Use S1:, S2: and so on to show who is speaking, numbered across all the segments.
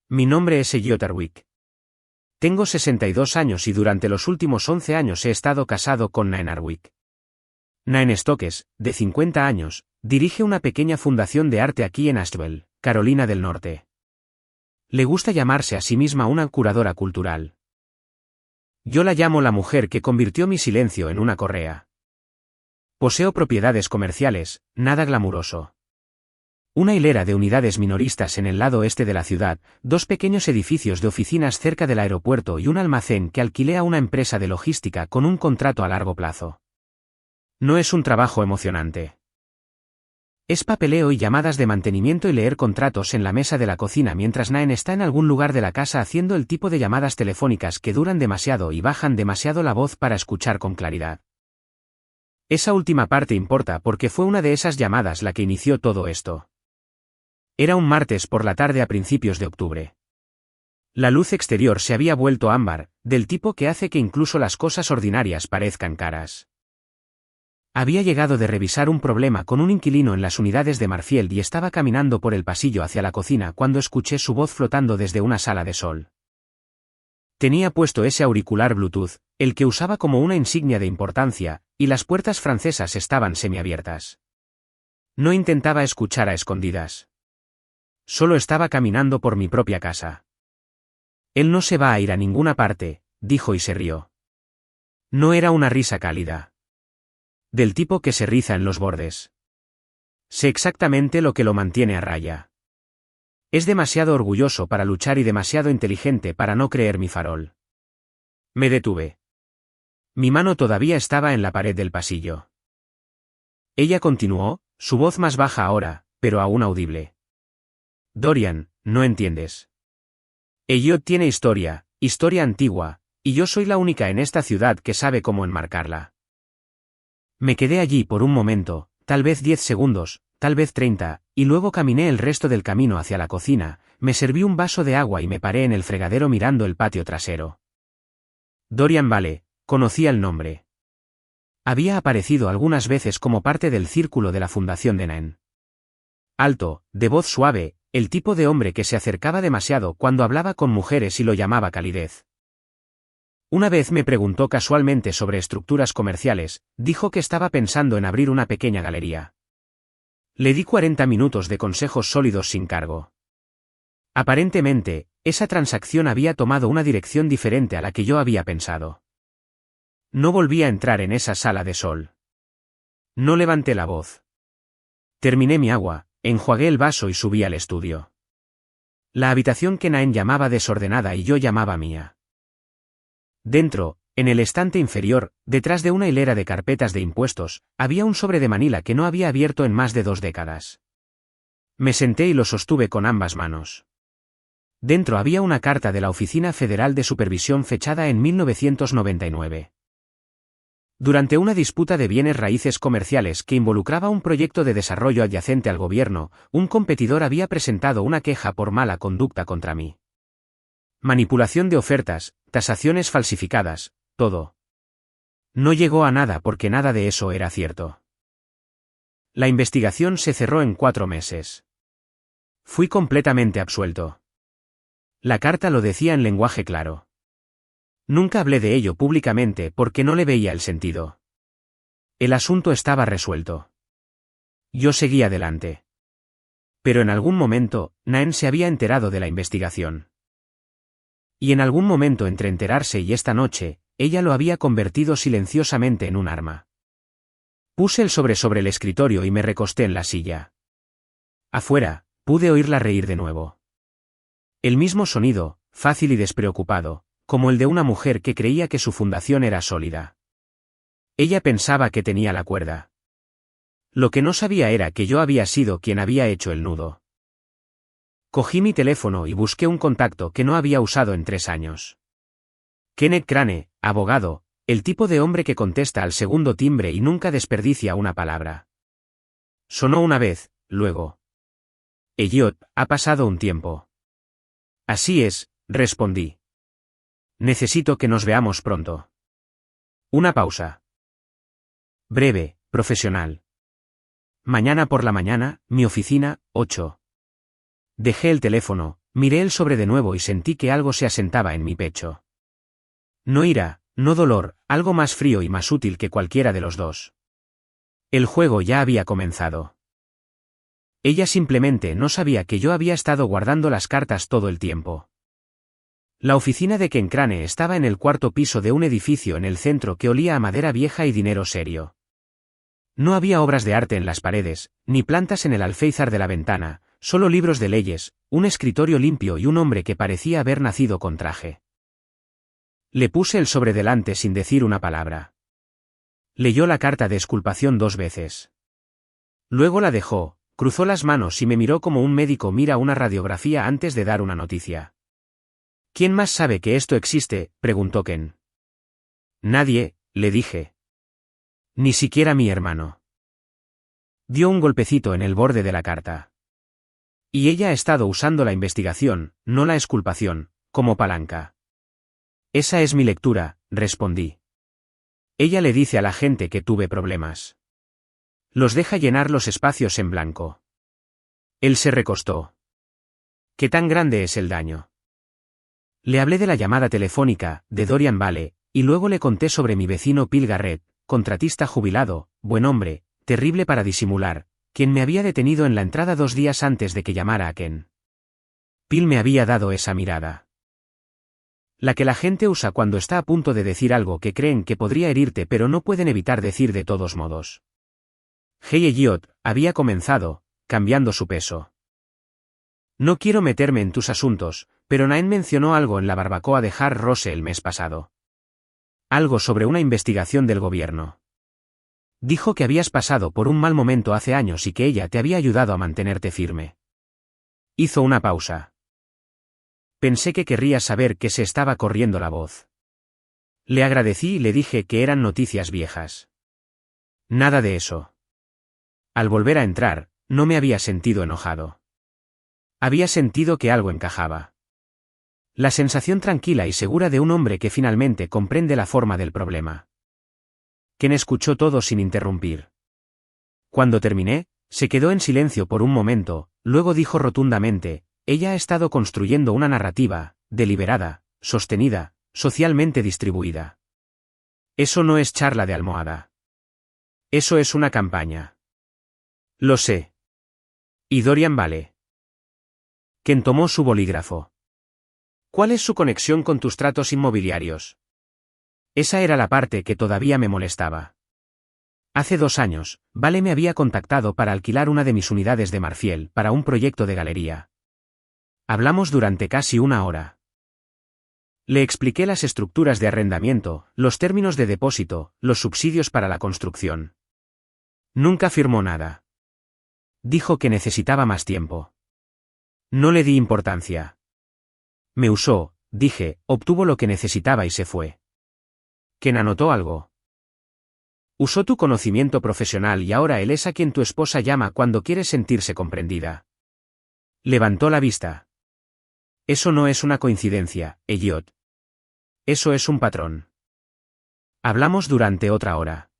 S1: Mi nombre es Elliot Harwick. Tengo 62 años y durante los últimos 11 años he estado casado con Naen Harwick. Naen Stokes, de 50 años, dirige una pequeña fundación de arte aquí en Asheville, Carolina del Norte. Le gusta llamarse a sí misma una curadora cultural. Yo la llamo la mujer que convirtió mi silencio en una correa. Poseo propiedades comerciales, nada glamuroso. Una hilera de unidades minoristas en el lado este de la ciudad, 2 pequeños edificios de oficinas cerca del aeropuerto y un almacén que alquilé a una empresa de logística con un contrato a largo plazo. No es un trabajo emocionante. Es papeleo y llamadas de mantenimiento y leer contratos en la mesa de la cocina mientras Naen está en algún lugar de la casa haciendo el tipo de llamadas telefónicas que duran demasiado y bajan demasiado la voz para escuchar con claridad. Esa última parte importa porque fue una de esas llamadas la que inició todo esto. Era un martes por la tarde a principios de octubre. La luz exterior se había vuelto ámbar, del tipo que hace que incluso las cosas ordinarias parezcan caras. Había llegado de revisar un problema con un inquilino en las unidades de Marfield y estaba caminando por el pasillo hacia la cocina cuando escuché su voz flotando desde una sala de sol. Tenía puesto ese auricular Bluetooth, el que usaba como una insignia de importancia, y las puertas francesas estaban semiabiertas. No intentaba escuchar a escondidas. Solo estaba caminando por mi propia casa. Él no se va a ir a ninguna parte, dijo y se rió. No era una risa cálida. Del tipo que se riza en los bordes. Sé exactamente lo que lo mantiene a raya. Es demasiado orgulloso para luchar y demasiado inteligente para no creer mi farol. Me detuve. Mi mano todavía estaba en la pared del pasillo. Ella continuó, su voz más baja ahora, pero aún audible. Dorian, no entiendes. Elliot tiene historia antigua, y yo soy la única en esta ciudad que sabe cómo enmarcarla. Me quedé allí por un momento, tal vez 10 segundos, tal vez 30, y luego caminé el resto del camino hacia la cocina, me serví un vaso de agua y me paré en el fregadero mirando el patio trasero. Dorian Vale, conocía el nombre. Había aparecido algunas veces como parte del círculo de la fundación de Naen. Alto, de voz suave, el tipo de hombre que se acercaba demasiado cuando hablaba con mujeres y lo llamaba calidez. Una vez me preguntó casualmente sobre estructuras comerciales, dijo que estaba pensando en abrir una pequeña galería. Le di 40 minutos de consejos sólidos sin cargo. Aparentemente, esa transacción había tomado una dirección diferente a la que yo había pensado. No volví a entrar en esa sala de sol. No levanté la voz. Terminé mi agua. Enjuagué el vaso y subí al estudio. La habitación que Naen llamaba desordenada y yo llamaba mía. Dentro, en el estante inferior, detrás de una hilera de carpetas de impuestos, había un sobre de Manila que no había abierto en más de 2 décadas. Me senté y lo sostuve con ambas manos. Dentro había una carta de la Oficina Federal de Supervisión fechada en 1999. Durante una disputa de bienes raíces comerciales que involucraba un proyecto de desarrollo adyacente al gobierno, un competidor había presentado una queja por mala conducta contra mí. Manipulación de ofertas, tasaciones falsificadas, todo. No llegó a nada porque nada de eso era cierto. La investigación se cerró en 4 meses. Fui completamente absuelto. La carta lo decía en lenguaje claro. Nunca hablé de ello públicamente porque no le veía el sentido. El asunto estaba resuelto. Yo seguí adelante. Pero en algún momento, Naen se había enterado de la investigación. Y en algún momento entre enterarse y esta noche, ella lo había convertido silenciosamente en un arma. Puse el sobre el escritorio y me recosté en la silla. Afuera, pude oírla reír de nuevo. El mismo sonido, fácil y despreocupado, como el de una mujer que creía que su fundación era sólida. Ella pensaba que tenía la cuerda. Lo que no sabía era que yo había sido quien había hecho el nudo. Cogí mi teléfono y busqué un contacto que no había usado en 3 años. Kenneth Crane, abogado, el tipo de hombre que contesta al segundo timbre y nunca desperdicia una palabra. Sonó una vez, luego. Elliot, ha pasado un tiempo. Así es, respondí. Necesito que nos veamos pronto. Una pausa. Breve, profesional. Mañana por la mañana, mi oficina, 8. Dejé el teléfono, Miré el sobre de nuevo y sentí que algo se asentaba en mi pecho. No ira, no dolor, algo más frío y más útil que cualquiera de los dos. El juego ya había comenzado. Ella simplemente no sabía que yo había estado guardando las cartas todo el tiempo. La oficina de Ken Crane estaba en el cuarto piso de un edificio en el centro que olía a madera vieja y dinero serio. No había obras de arte en las paredes, ni plantas en el alféizar de la ventana, solo libros de leyes, un escritorio limpio y un hombre que parecía haber nacido con traje. Le puse el sobre delante sin decir una palabra. Leyó la carta de exculpación 2 veces. Luego la dejó, cruzó las manos y me miró como un médico mira una radiografía antes de dar una noticia. ¿Quién más sabe que esto existe?, preguntó Ken. Nadie, le dije. Ni siquiera mi hermano. Dio un golpecito en el borde de la carta. Y ella ha estado usando la investigación, no la exculpación, como palanca. Esa es mi lectura, respondí. Ella le dice a la gente que tuve problemas. Los deja llenar los espacios en blanco. Él se recostó. ¿Qué tan grande es el daño? Le hablé de la llamada telefónica, de Dorian Vale, y luego le conté sobre mi vecino Phil Garrett, contratista jubilado, buen hombre, terrible para disimular, quien me había detenido en la entrada 2 días antes de que llamara a Ken. Phil me había dado esa mirada. La que la gente usa cuando está a punto de decir algo que creen que podría herirte pero no pueden evitar decir de todos modos. Hey Elliot, había comenzado, cambiando su peso. No quiero meterme en tus asuntos, pero Nain mencionó algo en la barbacoa de Hart Rose el mes pasado. Algo sobre una investigación del gobierno. Dijo que habías pasado por un mal momento hace años y que ella te había ayudado a mantenerte firme. Hizo una pausa. Pensé que querría saber que se estaba corriendo la voz. Le agradecí y le dije que eran noticias viejas. Nada de eso. Al volver a entrar, no me había sentido enojado. Había sentido que algo encajaba. La sensación tranquila y segura de un hombre que finalmente comprende la forma del problema. Ken escuchó todo sin interrumpir. Cuando terminé, se quedó en silencio por un momento, luego dijo rotundamente, ella ha estado construyendo una narrativa, deliberada, sostenida, socialmente distribuida. Eso no es charla de almohada. Eso es una campaña. Lo sé. ¿Y Dorian Vale? Ken tomó su bolígrafo. ¿Cuál es su conexión con tus tratos inmobiliarios? Esa era la parte que todavía me molestaba. Hace 2 años, Vale me había contactado para alquilar una de mis unidades de Marfiel para un proyecto de galería. Hablamos durante casi 1 hora. Le expliqué las estructuras de arrendamiento, los términos de depósito, los subsidios para la construcción. Nunca firmó nada. Dijo que necesitaba más tiempo. No le di importancia. Me usó, dije, obtuvo lo que necesitaba y se fue. ¿Quién anotó algo? Usó tu conocimiento profesional y ahora él es a quien tu esposa llama cuando quiere sentirse comprendida. Levantó la vista. Eso no es una coincidencia, Elliot. Eso es un patrón. Hablamos durante otra hora.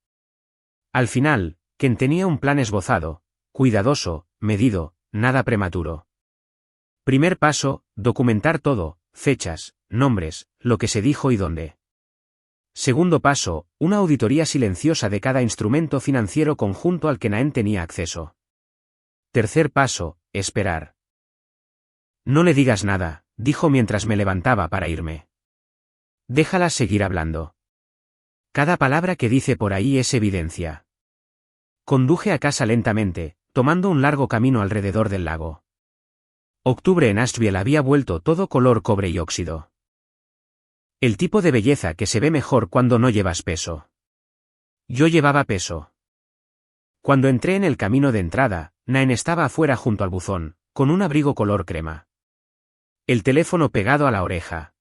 S1: Al final, Ken tenía un plan esbozado, cuidadoso, medido, nada prematuro. Primer paso, documentar todo, fechas, nombres, lo que se dijo y dónde. Segundo paso, una auditoría silenciosa de cada instrumento financiero conjunto al que Nain tenía acceso. Tercer paso, esperar. No le digas nada, dijo mientras me levantaba para irme. Déjala seguir hablando. Cada palabra que dice por ahí es evidencia. Conduje a casa lentamente, tomando un largo camino alrededor del lago. Octubre en Asheville había vuelto todo color cobre y óxido. El tipo de belleza que se ve mejor cuando no llevas peso. Yo llevaba peso. Cuando entré en el camino de entrada, Nain estaba afuera junto al buzón, con un abrigo color crema. El teléfono pegado a la oreja.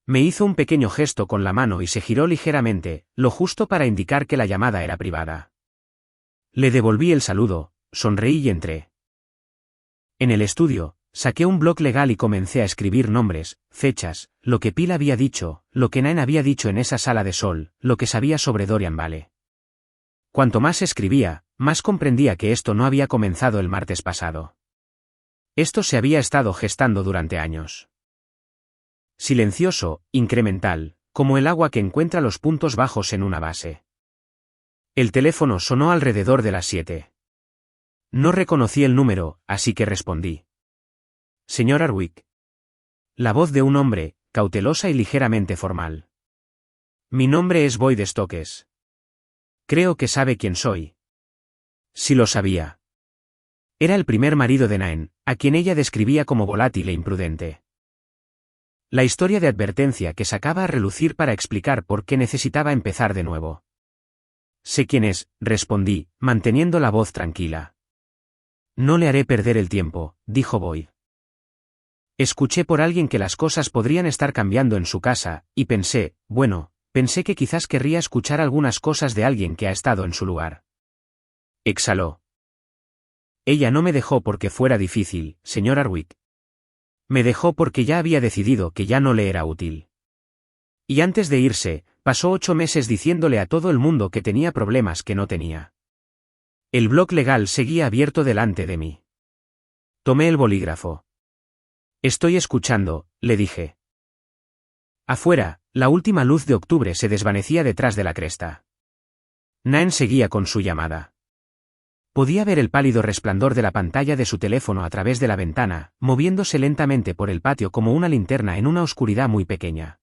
S1: Me hizo un pequeño gesto con la mano y se giró ligeramente, lo justo para indicar que la llamada era privada. Le devolví el saludo, sonreí y entré. En el estudio, saqué un bloc legal y comencé a escribir nombres, fechas, lo que Phil había dicho, lo que Nain había dicho en esa sala de sol, lo que sabía sobre Dorian Vale. Cuanto más escribía, más comprendía que esto no había comenzado el martes pasado. Esto se había estado gestando durante años. Silencioso, incremental, como el agua que encuentra los puntos bajos en una base. El teléfono sonó alrededor de las 7. No reconocí el número, así que respondí. Señor Hardwick. La voz de un hombre, cautelosa y ligeramente formal. Mi nombre es Boyd Stokes. Creo que sabe quién soy. Sí lo sabía. Era el primer marido de Nain, a quien ella describía como volátil e imprudente. La historia de advertencia que sacaba a relucir para explicar por qué necesitaba empezar de nuevo. Sé quién es, respondí, manteniendo la voz tranquila. No le haré perder el tiempo, dijo Boyd. Escuché por alguien que las cosas podrían estar cambiando en su casa, y pensé que quizás querría escuchar algunas cosas de alguien que ha estado en su lugar. Exhaló. Ella no me dejó porque fuera difícil, señor Hardwick. Me dejó porque ya había decidido que ya no le era útil. Y antes de irse, pasó 8 meses diciéndole a todo el mundo que tenía problemas que no tenía. El blog legal seguía abierto delante de mí. Tomé el bolígrafo. Estoy escuchando, le dije. Afuera, la última luz de octubre se desvanecía detrás de la cresta. Nain seguía con su llamada. Podía ver el pálido resplandor de la pantalla de su teléfono a través de la ventana, moviéndose lentamente por el patio como una linterna en una oscuridad muy pequeña.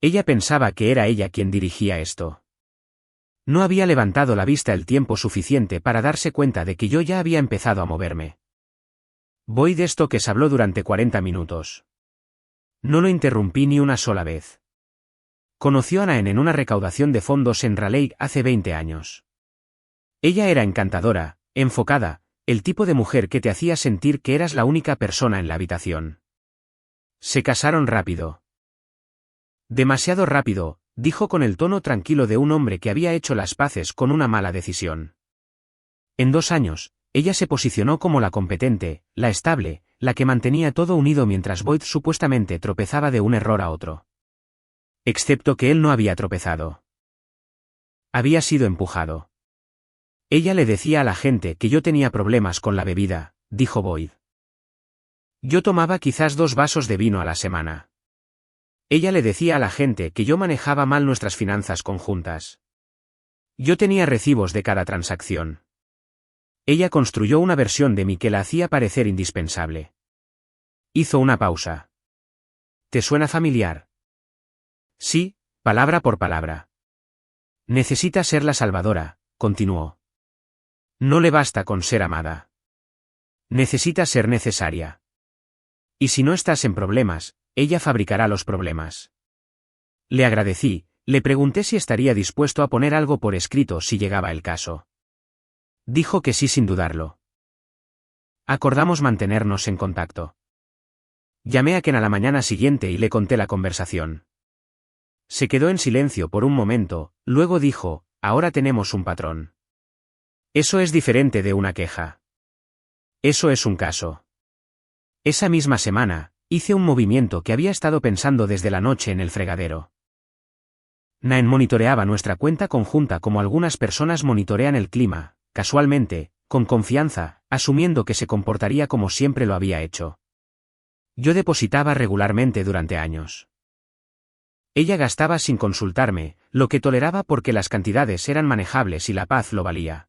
S1: Ella pensaba que era ella quien dirigía esto. No había levantado la vista el tiempo suficiente para darse cuenta de que yo ya había empezado a moverme. Boyd Stokes habló durante 40 minutos. No lo interrumpí ni una sola vez. Conoció a Nain en una recaudación de fondos en Raleigh hace 20 años. Ella era encantadora, enfocada, el tipo de mujer que te hacía sentir que eras la única persona en la habitación. Se casaron rápido. Demasiado rápido, dijo con el tono tranquilo de un hombre que había hecho las paces con una mala decisión. En 2 años, ella se posicionó como la competente, la estable, la que mantenía todo unido mientras Boyd supuestamente tropezaba de un error a otro. Excepto que él no había tropezado. Había sido empujado. Ella le decía a la gente que yo tenía problemas con la bebida, dijo Boyd. Yo tomaba quizás 2 vasos de vino a la semana. Ella le decía a la gente que yo manejaba mal nuestras finanzas conjuntas. Yo tenía recibos de cada transacción. Ella construyó una versión de mí que la hacía parecer indispensable. Hizo una pausa. ¿Te suena familiar? Sí, palabra por palabra. Necesita ser la salvadora, continuó. No le basta con ser amada. Necesita ser necesaria. Y si no estás en problemas, ella fabricará los problemas. Le agradecí, le pregunté si estaría dispuesto a poner algo por escrito si llegaba el caso. Dijo que sí sin dudarlo. Acordamos mantenernos en contacto. Llamé a Ken a la mañana siguiente y le conté la conversación. Se quedó en silencio por un momento, luego dijo, ahora tenemos un patrón. Eso es diferente de una queja. Eso es un caso. Esa misma semana, hice un movimiento que había estado pensando desde la noche en el fregadero. Nain monitoreaba nuestra cuenta conjunta como algunas personas monitorean el clima, casualmente, con confianza, asumiendo que se comportaría como siempre lo había hecho. Yo depositaba regularmente durante años. Ella gastaba sin consultarme, lo que toleraba porque las cantidades eran manejables y la paz lo valía.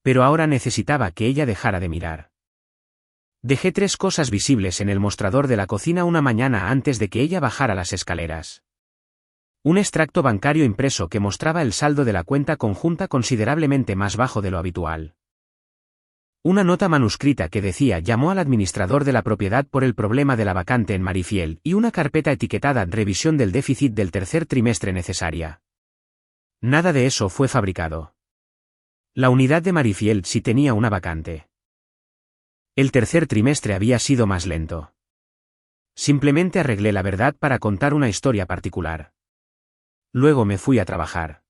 S1: Pero ahora necesitaba que ella dejara de mirar. Dejé 3 cosas visibles en el mostrador de la cocina una mañana antes de que ella bajara las escaleras. Un extracto bancario impreso que mostraba el saldo de la cuenta conjunta considerablemente más bajo de lo habitual. Una nota manuscrita que decía llamó al administrador de la propiedad por el problema de la vacante en Marifield y una carpeta etiquetada revisión del déficit del tercer trimestre necesaria. Nada de eso fue fabricado. La unidad de Marifield sí tenía una vacante. El tercer trimestre había sido más lento. Simplemente arreglé la verdad para contar una historia particular. Luego me fui a trabajar.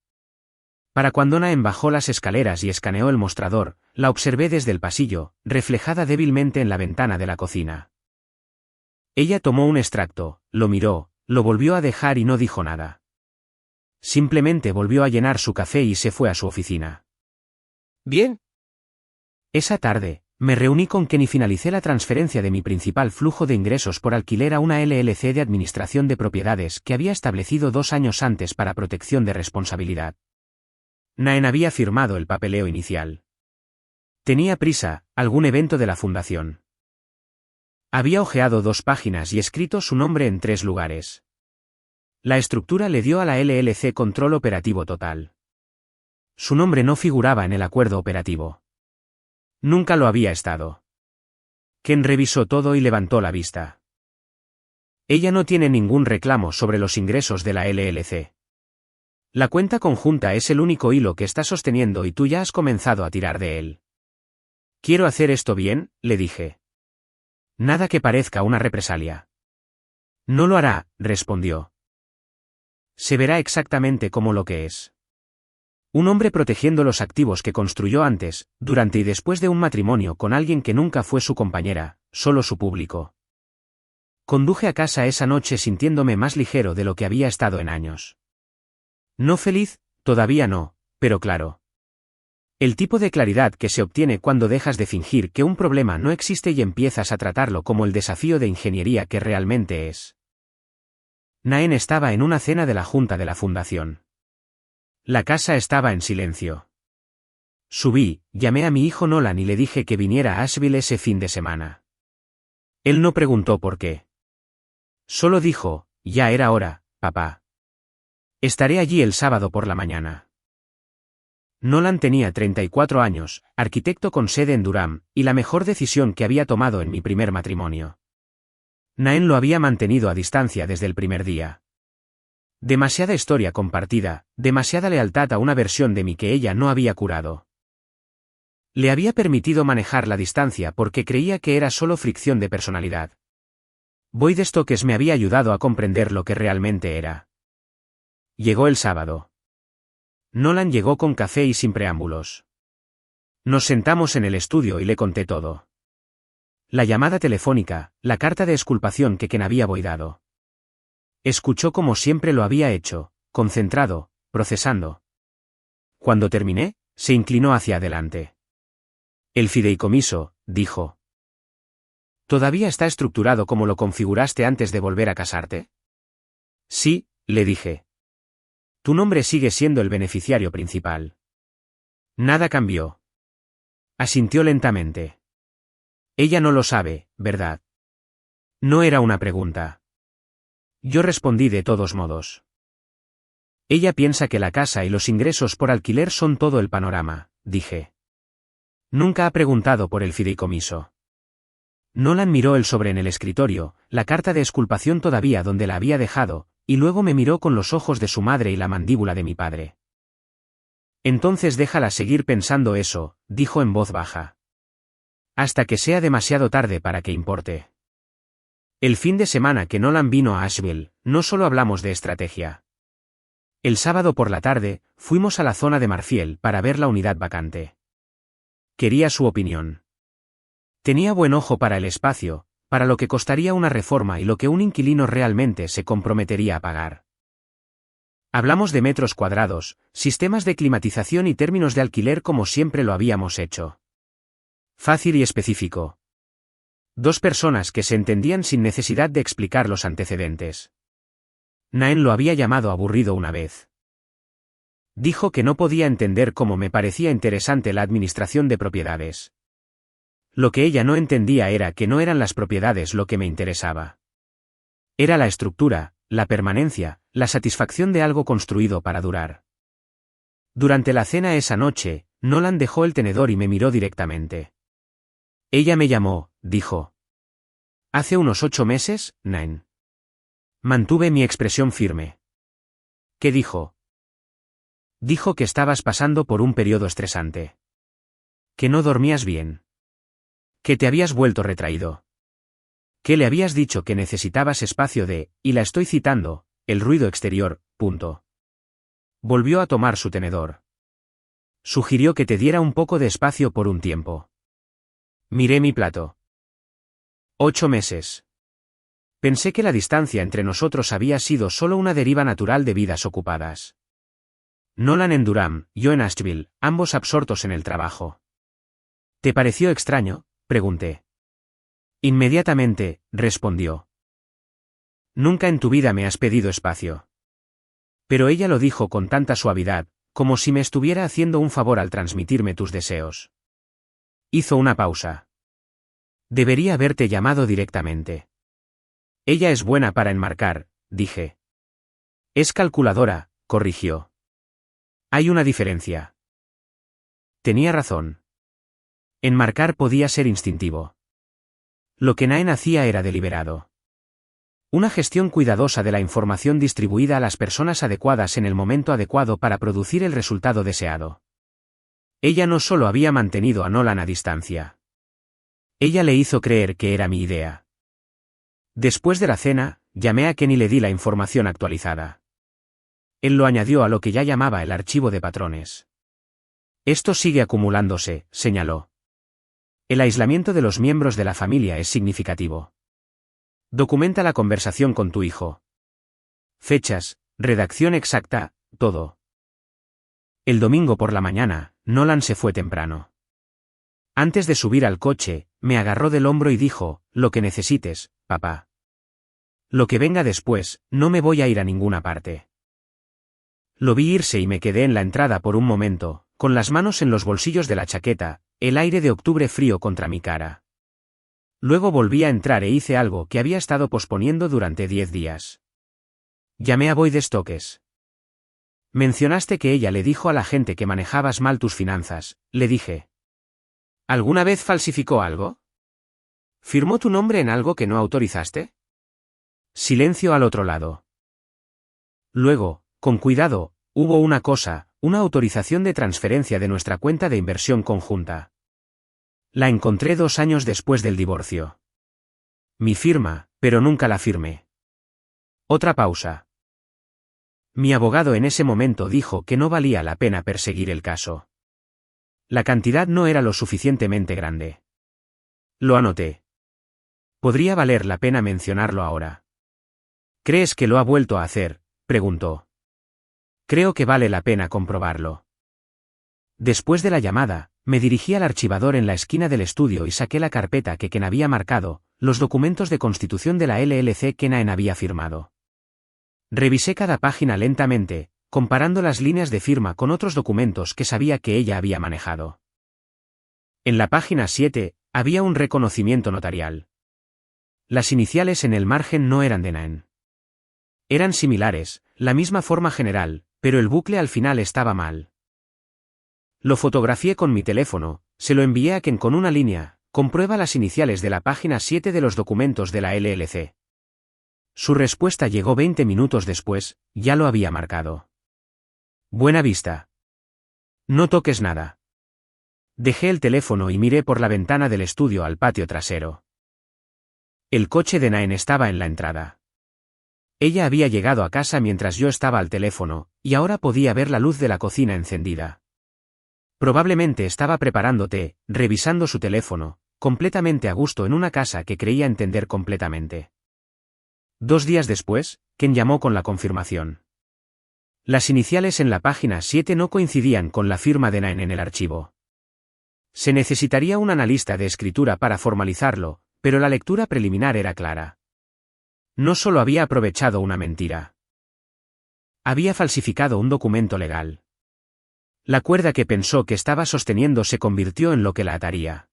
S1: Para cuando Nain bajó las escaleras y escaneó el mostrador, la observé desde el pasillo, reflejada débilmente en la ventana de la cocina. Ella tomó un extracto, lo miró, lo volvió a dejar y no dijo nada. Simplemente volvió a llenar su café y se fue a su oficina.
S2: Bien.
S1: Esa tarde, Me reuní con Ken y finalicé la transferencia de mi principal flujo de ingresos por alquiler a una LLC de administración de propiedades que había establecido 2 años antes para protección de responsabilidad. Naen había firmado el papeleo inicial. Tenía prisa, algún evento de la fundación. Había hojeado 2 páginas y escrito su nombre en 3 lugares. La estructura le dio a la LLC control operativo total. Su nombre no figuraba en el acuerdo operativo. Nunca lo había estado. Ken revisó todo y levantó la vista. Ella no tiene ningún reclamo sobre los ingresos de la LLC. La cuenta conjunta es el único hilo que está sosteniendo y tú ya has comenzado a tirar de él. Quiero hacer esto bien, le dije. Nada que parezca una represalia. No lo hará, respondió. Se verá exactamente como lo que es. Un hombre protegiendo los activos que construyó antes, durante y después de un matrimonio con alguien que nunca fue su compañera, solo su público. Conduje a casa esa noche sintiéndome más ligero de lo que había estado en años. No feliz, todavía no, pero claro. El tipo de claridad que se obtiene cuando dejas de fingir que un problema no existe y empiezas a tratarlo como el desafío de ingeniería que realmente es. Naen estaba en una cena de la junta de la fundación. La casa estaba en silencio. Subí, llamé a mi hijo Nolan y le dije que viniera a Asheville ese fin de semana. Él no preguntó por qué. Solo dijo, ya era hora, papá. Estaré allí el sábado por la mañana. Nolan tenía 34 años, arquitecto con sede en Durham, y la mejor decisión que había tomado en mi primer matrimonio. Naen lo había mantenido a distancia desde el primer día. Demasiada historia compartida, demasiada lealtad a una versión de mí que ella no había curado. Le había permitido manejar la distancia porque creía que era solo fricción de personalidad. Boyd Stokes me había ayudado a comprender lo que realmente era. Llegó el sábado. Nolan llegó con café y sin preámbulos. Nos sentamos en el estudio y le conté todo. La llamada telefónica, la carta de exculpación que Ken había boydado. Escuchó como siempre lo había hecho, concentrado, procesando. Cuando terminé, se inclinó hacia adelante. El fideicomiso, dijo. ¿Todavía está estructurado como lo configuraste antes de volver a casarte? Sí, le dije. Tu nombre sigue siendo el beneficiario principal. Nada cambió. Asintió lentamente. Ella no lo sabe, ¿verdad? No era una pregunta. Yo respondí de todos modos. Ella piensa que la casa y los ingresos por alquiler son todo el panorama, dije. Nunca ha preguntado por el fideicomiso. Nolan miró el sobre en el escritorio, la carta de exculpación todavía donde la había dejado, y luego me miró con los ojos de su madre y la mandíbula de mi padre. Entonces déjala seguir pensando eso, dijo en voz baja. Hasta que sea demasiado tarde para que importe. El fin de semana que Nolan vino a Asheville, no solo hablamos de estrategia. El sábado por la tarde, fuimos a la zona de Marfield para ver la unidad vacante. Quería su opinión. Tenía buen ojo para el espacio, para lo que costaría una reforma y lo que un inquilino realmente se comprometería a pagar. Hablamos de metros cuadrados, sistemas de climatización y términos de alquiler como siempre lo habíamos hecho. Fácil y específico. 2 personas que se entendían sin necesidad de explicar los antecedentes. Naen lo había llamado aburrido una vez. Dijo que no podía entender cómo me parecía interesante la administración de propiedades. Lo que ella no entendía era que no eran las propiedades lo que me interesaba. Era la estructura, la permanencia, la satisfacción de algo construido para durar. Durante la cena esa noche, Nolan dejó el tenedor y me miró directamente. Ella me llamó, dijo. Hace unos 8 meses, Naen. Mantuve mi expresión firme. ¿Qué dijo? Dijo que estabas pasando por un periodo estresante. Que no dormías bien. Que te habías vuelto retraído. Que le habías dicho que necesitabas espacio y la estoy citando, el ruido exterior, punto. Volvió a tomar su tenedor. Sugirió que te diera un poco de espacio por un tiempo. Miré mi plato. 8 meses. Pensé que la distancia entre nosotros había sido solo una deriva natural de vidas ocupadas. Nolan en Durham, yo en Asheville, ambos absortos en el trabajo. ¿Te pareció extraño, pregunté. Inmediatamente, respondió. Nunca en tu vida me has pedido espacio. Pero ella lo dijo con tanta suavidad, como si me estuviera haciendo un favor al transmitirme tus deseos. Hizo una pausa. Debería haberte llamado directamente. Ella es buena para enmarcar, dije. Es calculadora, corrigió. Hay una diferencia. Tenía razón. Enmarcar podía ser instintivo. Lo que Naen hacía era deliberado. Una gestión cuidadosa de la información distribuida a las personas adecuadas en el momento adecuado para producir el resultado deseado. Ella no solo había mantenido a Nolan a distancia. Ella le hizo creer que era mi idea. Después de la cena, llamé a Ken y le di la información actualizada. Él lo añadió a lo que ya llamaba el archivo de patrones. Esto sigue acumulándose, señaló. El aislamiento de los miembros de la familia es significativo. Documenta la conversación con tu hijo. Fechas, redacción exacta, todo. El domingo por la mañana, Nolan se fue temprano. Antes de subir al coche, me agarró del hombro y dijo, lo que necesites, papá. Lo que venga después, no me voy a ir a ninguna parte. Lo vi irse y me quedé en la entrada por un momento, con las manos en los bolsillos de la chaqueta, el aire de octubre frío contra mi cara. Luego volví a entrar e hice algo que había estado posponiendo durante 10 días. Llamé a Boyd Stokes. Mencionaste que ella le dijo a la gente que manejabas mal tus finanzas, le dije. ¿Alguna vez falsificó algo? ¿Firmó tu nombre en algo que no autorizaste? Silencio al otro lado. Luego, con cuidado, hubo una autorización de transferencia de nuestra cuenta de inversión conjunta. La encontré 2 años después del divorcio. Mi firma, pero nunca la firmé. Otra pausa. Mi abogado en ese momento dijo que no valía la pena perseguir el caso. La cantidad no era lo suficientemente grande. Lo anoté. Podría valer la pena mencionarlo ahora. ¿Crees que lo ha vuelto a hacer?, preguntó. Creo que vale la pena comprobarlo. Después de la llamada, me dirigí al archivador en la esquina del estudio y saqué la carpeta que Ken había marcado, los documentos de constitución de la LLC que Naen había firmado. Revisé cada página lentamente, comparando las líneas de firma con otros documentos que sabía que ella había manejado. En la página 7, había un reconocimiento notarial. Las iniciales en el margen no eran de Naen. Eran similares, la misma forma general, pero el bucle al final estaba mal. Lo fotografié con mi teléfono, se lo envié a Ken con una línea, comprueba las iniciales de la página 7 de los documentos de la LLC. Su respuesta llegó 20 minutos después, ya lo había marcado. Buena vista. No toques nada. Dejé el teléfono y miré por la ventana del estudio al patio trasero. El coche de Naen estaba en la entrada. Ella había llegado a casa mientras yo estaba al teléfono, y ahora podía ver la luz de la cocina encendida. Probablemente estaba preparando té, revisando su teléfono, completamente a gusto en una casa que creía entender completamente. 2 días después, Ken llamó con la confirmación. Las iniciales en la página 7 no coincidían con la firma de Naen en el archivo. Se necesitaría un analista de escritura para formalizarlo, pero la lectura preliminar era clara. No solo había aprovechado una mentira. Había falsificado un documento legal. La cuerda que pensó que estaba sosteniendo se convirtió en lo que la ataría.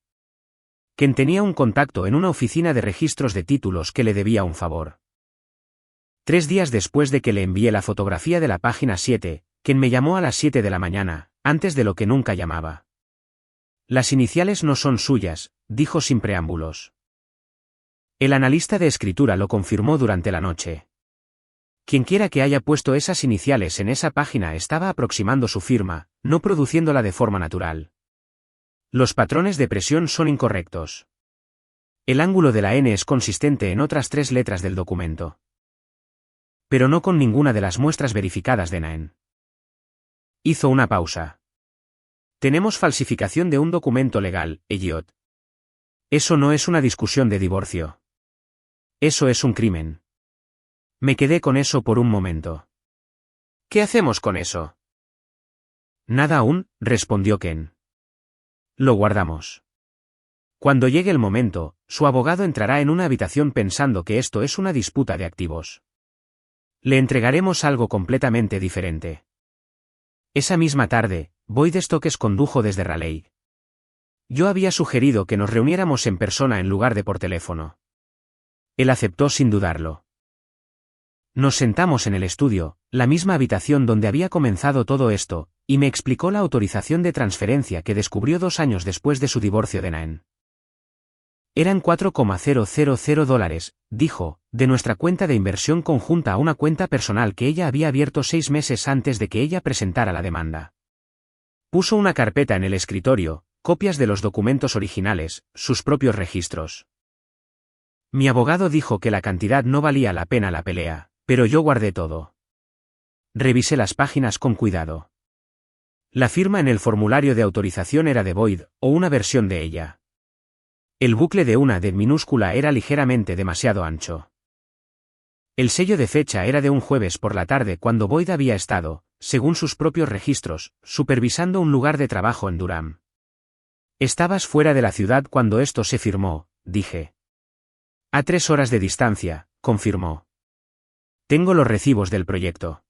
S1: Ken tenía un contacto en una oficina de registros de títulos que le debía un favor. 3 días después de que le envié la fotografía de la página 7, Ken me llamó a las 7 de la mañana, antes de lo que nunca llamaba. Las iniciales no son suyas, dijo sin preámbulos. El analista de escritura lo confirmó durante la noche. Quienquiera que haya puesto esas iniciales en esa página estaba aproximando su firma, no produciéndola de forma natural. Los patrones de presión son incorrectos. El ángulo de la N es consistente en otras 3 letras del documento. Pero no con ninguna de las muestras verificadas de Naen. Hizo una pausa. Tenemos falsificación de un documento legal, Elliot. Eso no es una discusión de divorcio. Eso es un crimen. Me quedé con eso por un momento. ¿Qué hacemos con eso? Nada aún, respondió Ken. Lo guardamos. Cuando llegue el momento, su abogado entrará en una habitación pensando que esto es una disputa de activos. Le entregaremos algo completamente diferente. Esa misma tarde, Boyd Stokes condujo desde Raleigh. Yo había sugerido que nos reuniéramos en persona en lugar de por teléfono. Él aceptó sin dudarlo. Nos sentamos en el estudio, la misma habitación donde había comenzado todo esto, y me explicó la autorización de transferencia que descubrió 2 años después de su divorcio de Nain. Eran $4,000, dijo, de nuestra cuenta de inversión conjunta a una cuenta personal que ella había abierto 6 meses antes de que ella presentara la demanda. Puso una carpeta en el escritorio, copias de los documentos originales, sus propios registros. Mi abogado dijo que la cantidad no valía la pena la pelea, pero yo guardé todo. Revisé las páginas con cuidado. La firma en el formulario de autorización era de Boyd, o una versión de ella. El bucle de una D minúscula era ligeramente demasiado ancho. El sello de fecha era de un jueves por la tarde cuando Boyd había estado, según sus propios registros, supervisando un lugar de trabajo en Durham. Estabas fuera de la ciudad cuando esto se firmó, dije. A 3 horas de distancia, confirmó. Tengo los recibos del proyecto.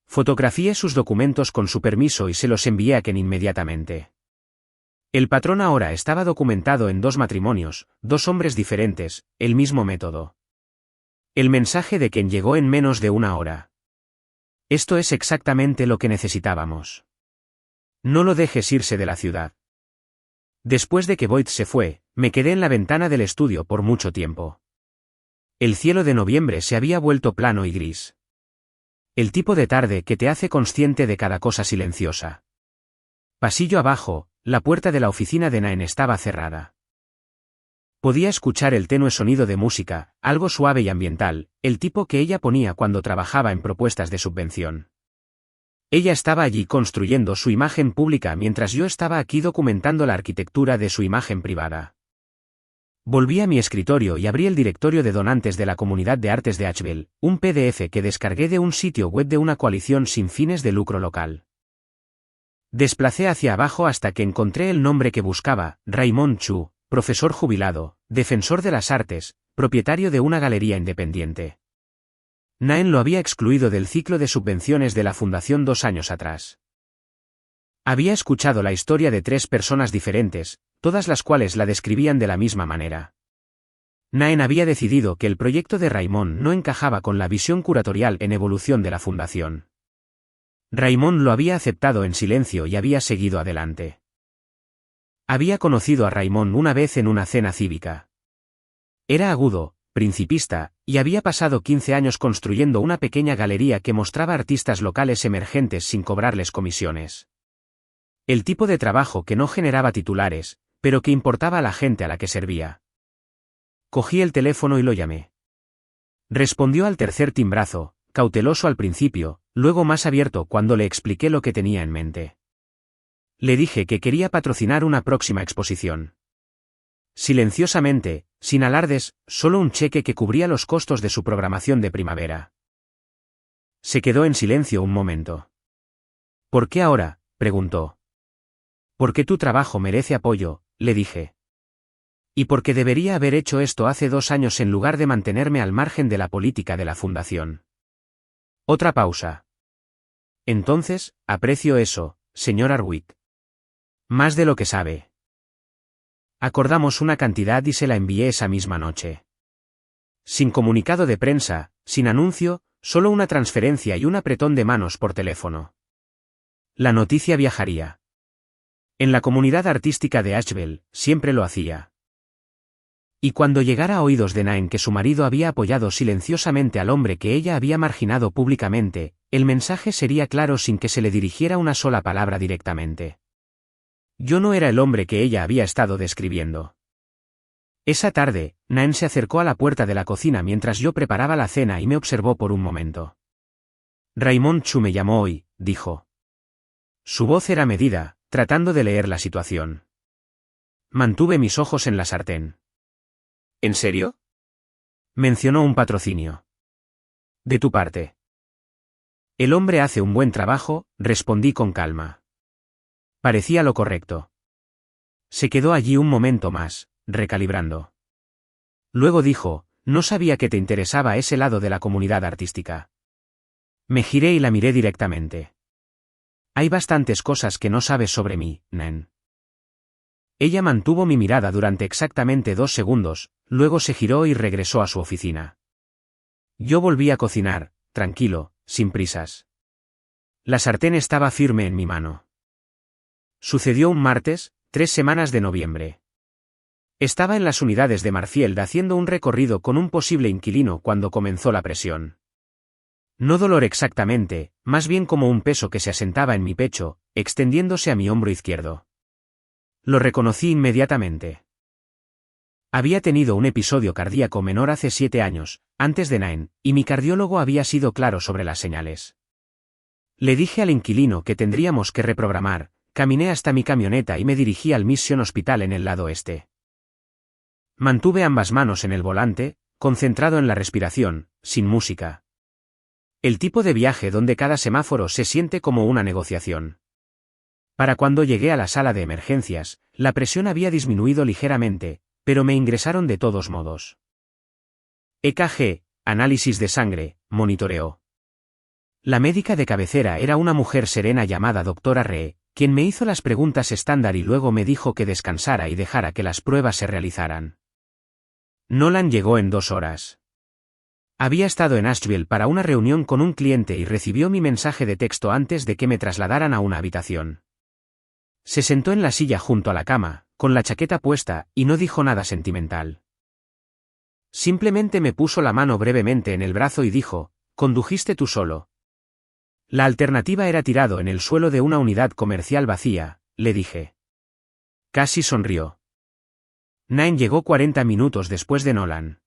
S1: Fotografié sus documentos con su permiso y se los envié a Ken inmediatamente. El patrón ahora estaba documentado en 2 matrimonios, 2 hombres diferentes, el mismo método. El mensaje de Ken llegó en menos de 1 hora. Esto es exactamente lo que necesitábamos. No lo dejes irse de la ciudad. Después de que Boyd se fue, me quedé en la ventana del estudio por mucho tiempo. El cielo de noviembre se había vuelto plano y gris. El tipo de tarde que te hace consciente de cada cosa silenciosa. Pasillo abajo, la puerta de la oficina de Nain estaba cerrada. Podía escuchar el tenue sonido de música, algo suave y ambiental, el tipo que ella ponía cuando trabajaba en propuestas de subvención. Ella estaba allí construyendo su imagen pública mientras yo estaba aquí documentando la arquitectura de su imagen privada. Volví a mi escritorio y abrí el directorio de donantes de la Comunidad de Artes de Asheville, un PDF que descargué de un sitio web de una coalición sin fines de lucro local. Desplacé hacia abajo hasta que encontré el nombre que buscaba, Raymond Chu, profesor jubilado, defensor de las artes, propietario de una galería independiente. Nain lo había excluido del ciclo de subvenciones de la fundación 2 años atrás. Había escuchado la historia de 3 personas diferentes, todas las cuales la describían de la misma manera. Nain había decidido que el proyecto de Raymond no encajaba con la visión curatorial en evolución de la fundación. Raymond lo había aceptado en silencio y había seguido adelante. Había conocido a Raymond una vez en una cena cívica. Era agudo, principista, y había pasado 15 años construyendo una pequeña galería que mostraba artistas locales emergentes sin cobrarles comisiones. El tipo de trabajo que no generaba titulares, pero que importaba a la gente a la que servía. Cogí el teléfono y lo llamé. Respondió al tercer timbrazo, cauteloso al principio, luego más abierto cuando le expliqué lo que tenía en mente. Le dije que quería patrocinar una próxima exposición. Silenciosamente, sin alardes, solo un cheque que cubría los costos de su programación de primavera. Se quedó en silencio un momento. ¿Por qué ahora?, preguntó. Porque tu trabajo merece apoyo, le dije. Y porque debería haber hecho esto hace 2 años en lugar de mantenerme al margen de la política de la fundación. Otra pausa. Entonces, aprecio eso, señor Hardwick. Más de lo que sabe. Acordamos una cantidad y se la envié esa misma noche. Sin comunicado de prensa, sin anuncio, solo una transferencia y un apretón de manos por teléfono. La noticia viajaría. En la comunidad artística de Asheville, siempre lo hacía. Y cuando llegara a oídos de Nain que su marido había apoyado silenciosamente al hombre que ella había marginado públicamente, el mensaje sería claro sin que se le dirigiera una sola palabra directamente. Yo no era el hombre que ella había estado describiendo. Esa tarde, Nain se acercó a la puerta de la cocina mientras yo preparaba la cena y me observó por un momento. Raymond Chu me llamó hoy, dijo. Su voz era medida, tratando de leer la situación. Mantuve mis ojos en la sartén. ¿En serio? Mencionó un patrocinio. De tu parte. El hombre hace un buen trabajo, respondí con calma. Parecía lo correcto. Se quedó allí un momento más, recalibrando. Luego dijo, no sabía que te interesaba ese lado de la comunidad artística. Me giré y la miré directamente. Hay bastantes cosas que no sabes sobre mí, Nan. Ella mantuvo mi mirada durante exactamente 2 segundos, luego se giró y regresó a su oficina. Yo volví a cocinar, tranquilo, sin prisas. La sartén estaba firme en mi mano. Sucedió un martes, 3 semanas de noviembre. Estaba en las unidades de Marfield haciendo un recorrido con un posible inquilino cuando comenzó la presión. No dolor exactamente, más bien como un peso que se asentaba en mi pecho, extendiéndose a mi hombro izquierdo. Lo reconocí inmediatamente. Había tenido un episodio cardíaco menor hace 7 años, antes de Nain, y mi cardiólogo había sido claro sobre las señales. Le dije al inquilino que tendríamos que reprogramar, caminé hasta mi camioneta y me dirigí al Mission Hospital en el lado este. Mantuve ambas manos en el volante, concentrado en la respiración, sin música. El tipo de viaje donde cada semáforo se siente como una negociación. Para cuando llegué a la sala de emergencias, la presión había disminuido ligeramente, pero me ingresaron de todos modos. EKG, análisis de sangre, monitoreo. La médica de cabecera era una mujer serena llamada Dra. Ree, quien me hizo las preguntas estándar y luego me dijo que descansara y dejara que las pruebas se realizaran. Nolan llegó en 2 horas. Había estado en Asheville para una reunión con un cliente y recibió mi mensaje de texto antes de que me trasladaran a una habitación. Se sentó en la silla junto a la cama, con la chaqueta puesta, y no dijo nada sentimental. Simplemente me puso la mano brevemente en el brazo y dijo, «¿Condujiste tú solo?» La alternativa era tirado en el suelo de una unidad comercial vacía, le dije. Casi sonrió. Nain llegó 40 minutos después de Nolan.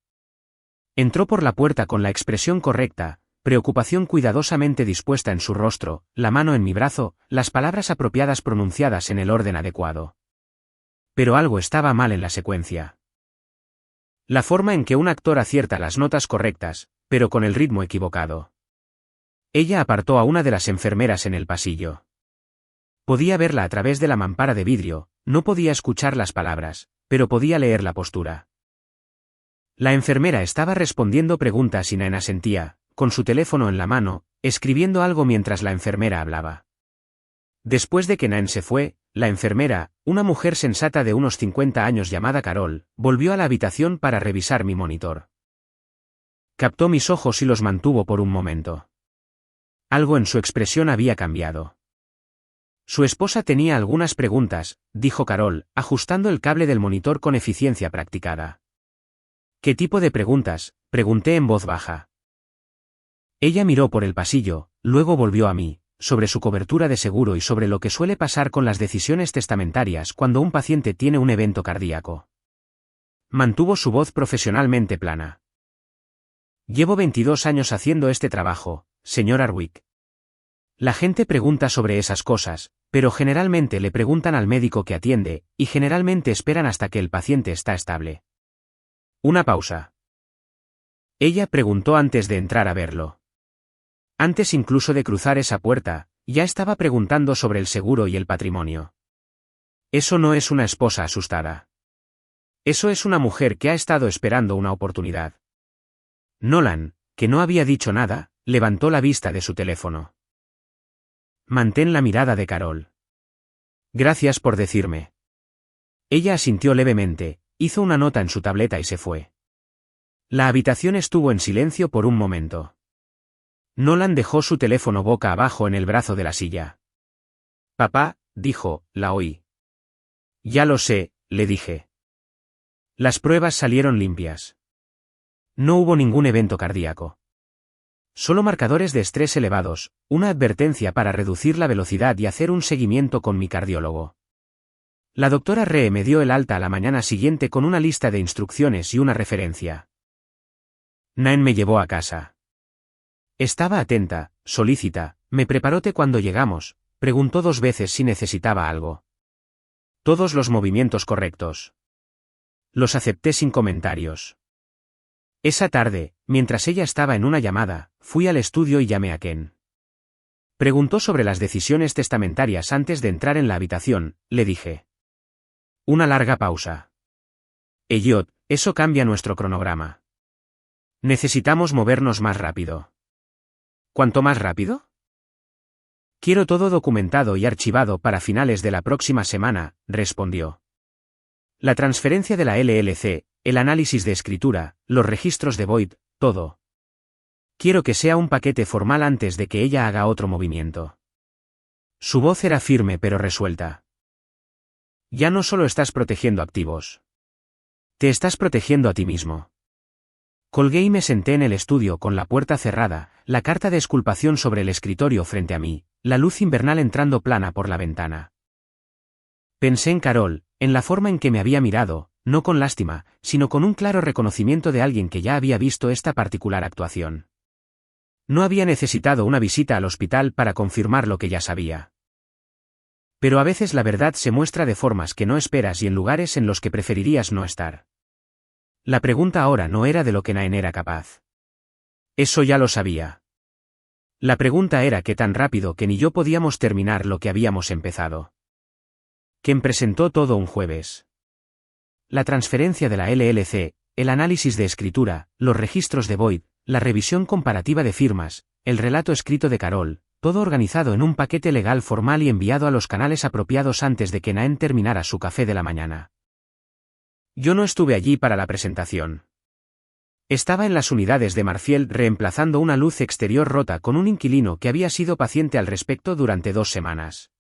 S1: Entró por la puerta con la expresión correcta, preocupación cuidadosamente dispuesta en su rostro, la mano en mi brazo, las palabras apropiadas pronunciadas en el orden adecuado. Pero algo estaba mal en la secuencia. La forma en que un actor acierta las notas correctas, pero con el ritmo equivocado. Ella apartó a una de las enfermeras en el pasillo. Podía verla a través de la mampara de vidrio, no podía escuchar las palabras, pero podía leer la postura. La enfermera estaba respondiendo preguntas y Nain asentía, con su teléfono en la mano, escribiendo algo mientras la enfermera hablaba. Después de que Nain se fue, la enfermera, una mujer sensata de unos 50 años llamada Carol, volvió a la habitación para revisar mi monitor. Captó mis ojos y los mantuvo por un momento. Algo en su expresión había cambiado. Su esposa tenía algunas preguntas, dijo Carol, ajustando el cable del monitor con eficiencia practicada. ¿Qué tipo de preguntas?, pregunté en voz baja. Ella miró por el pasillo, luego volvió a mí, sobre su cobertura de seguro y sobre lo que suele pasar con las decisiones testamentarias cuando un paciente tiene un evento cardíaco. Mantuvo su voz profesionalmente plana. Llevo 22 años haciendo este trabajo, señor Hardwick. La gente pregunta sobre esas cosas, pero generalmente le preguntan al médico que atiende, y generalmente esperan hasta que el paciente está estable. Una pausa. Ella preguntó antes de entrar a verlo. Antes incluso de cruzar esa puerta, ya estaba preguntando sobre el seguro y el patrimonio. Eso no es una esposa asustada. Eso es una mujer que ha estado esperando una oportunidad. Nolan, que no había dicho nada, levantó la vista de su teléfono. Mantén la mirada de Carol. Gracias por decirme. Ella asintió levemente, hizo una nota en su tableta y se fue. La habitación estuvo en silencio por un momento. Nolan dejó su teléfono boca abajo en el brazo de la silla. Papá, dijo, la oí. Ya lo sé, le dije. Las pruebas salieron limpias. No hubo ningún evento cardíaco. Solo marcadores de estrés elevados, una advertencia para reducir la velocidad y hacer un seguimiento con mi cardiólogo. La doctora Ree me dio el alta a la mañana siguiente con una lista de instrucciones y una referencia. Nain me llevó a casa. Estaba atenta, solícita, me preparó té cuando llegamos, preguntó 2 veces si necesitaba algo. Todos los movimientos correctos. Los acepté sin comentarios. Esa tarde, mientras ella estaba en una llamada, fui al estudio y llamé a Ken. Preguntó sobre las decisiones testamentarias antes de entrar en la habitación, le dije. Una larga pausa. Elliot, eso cambia nuestro cronograma. Necesitamos movernos más rápido. ¿Cuánto más rápido? Quiero todo documentado y archivado para finales de la próxima semana, respondió. La transferencia de la LLC, el análisis de escritura, los registros de Boyd, todo. Quiero que sea un paquete formal antes de que ella haga otro movimiento. Su voz era firme pero resuelta. Ya no solo estás protegiendo activos. Te estás protegiendo a ti mismo. Colgué y me senté en el estudio con la puerta cerrada, la carta de exculpación sobre el escritorio frente a mí, la luz invernal entrando plana por la ventana. Pensé en Carol, en la forma en que me había mirado, no con lástima, sino con un claro reconocimiento de alguien que ya había visto esta particular actuación. No había necesitado una visita al hospital para confirmar lo que ya sabía. Pero a veces la verdad se muestra de formas que no esperas y en lugares en los que preferirías no estar. La pregunta ahora no era de lo que Nain era capaz. Eso ya lo sabía. La pregunta era qué tan rápido que ni yo podíamos terminar lo que habíamos empezado. Ken presentó todo un jueves. La transferencia de la LLC, el análisis de escritura, los registros de Boyd, la revisión comparativa de firmas, el relato escrito de Carol, todo organizado en un paquete legal formal y enviado a los canales apropiados antes de que Nain terminara su café de la mañana. Yo no estuve allí para la presentación. Estaba en las unidades de Marfield reemplazando una luz exterior rota con un inquilino que había sido paciente al respecto durante 2 semanas.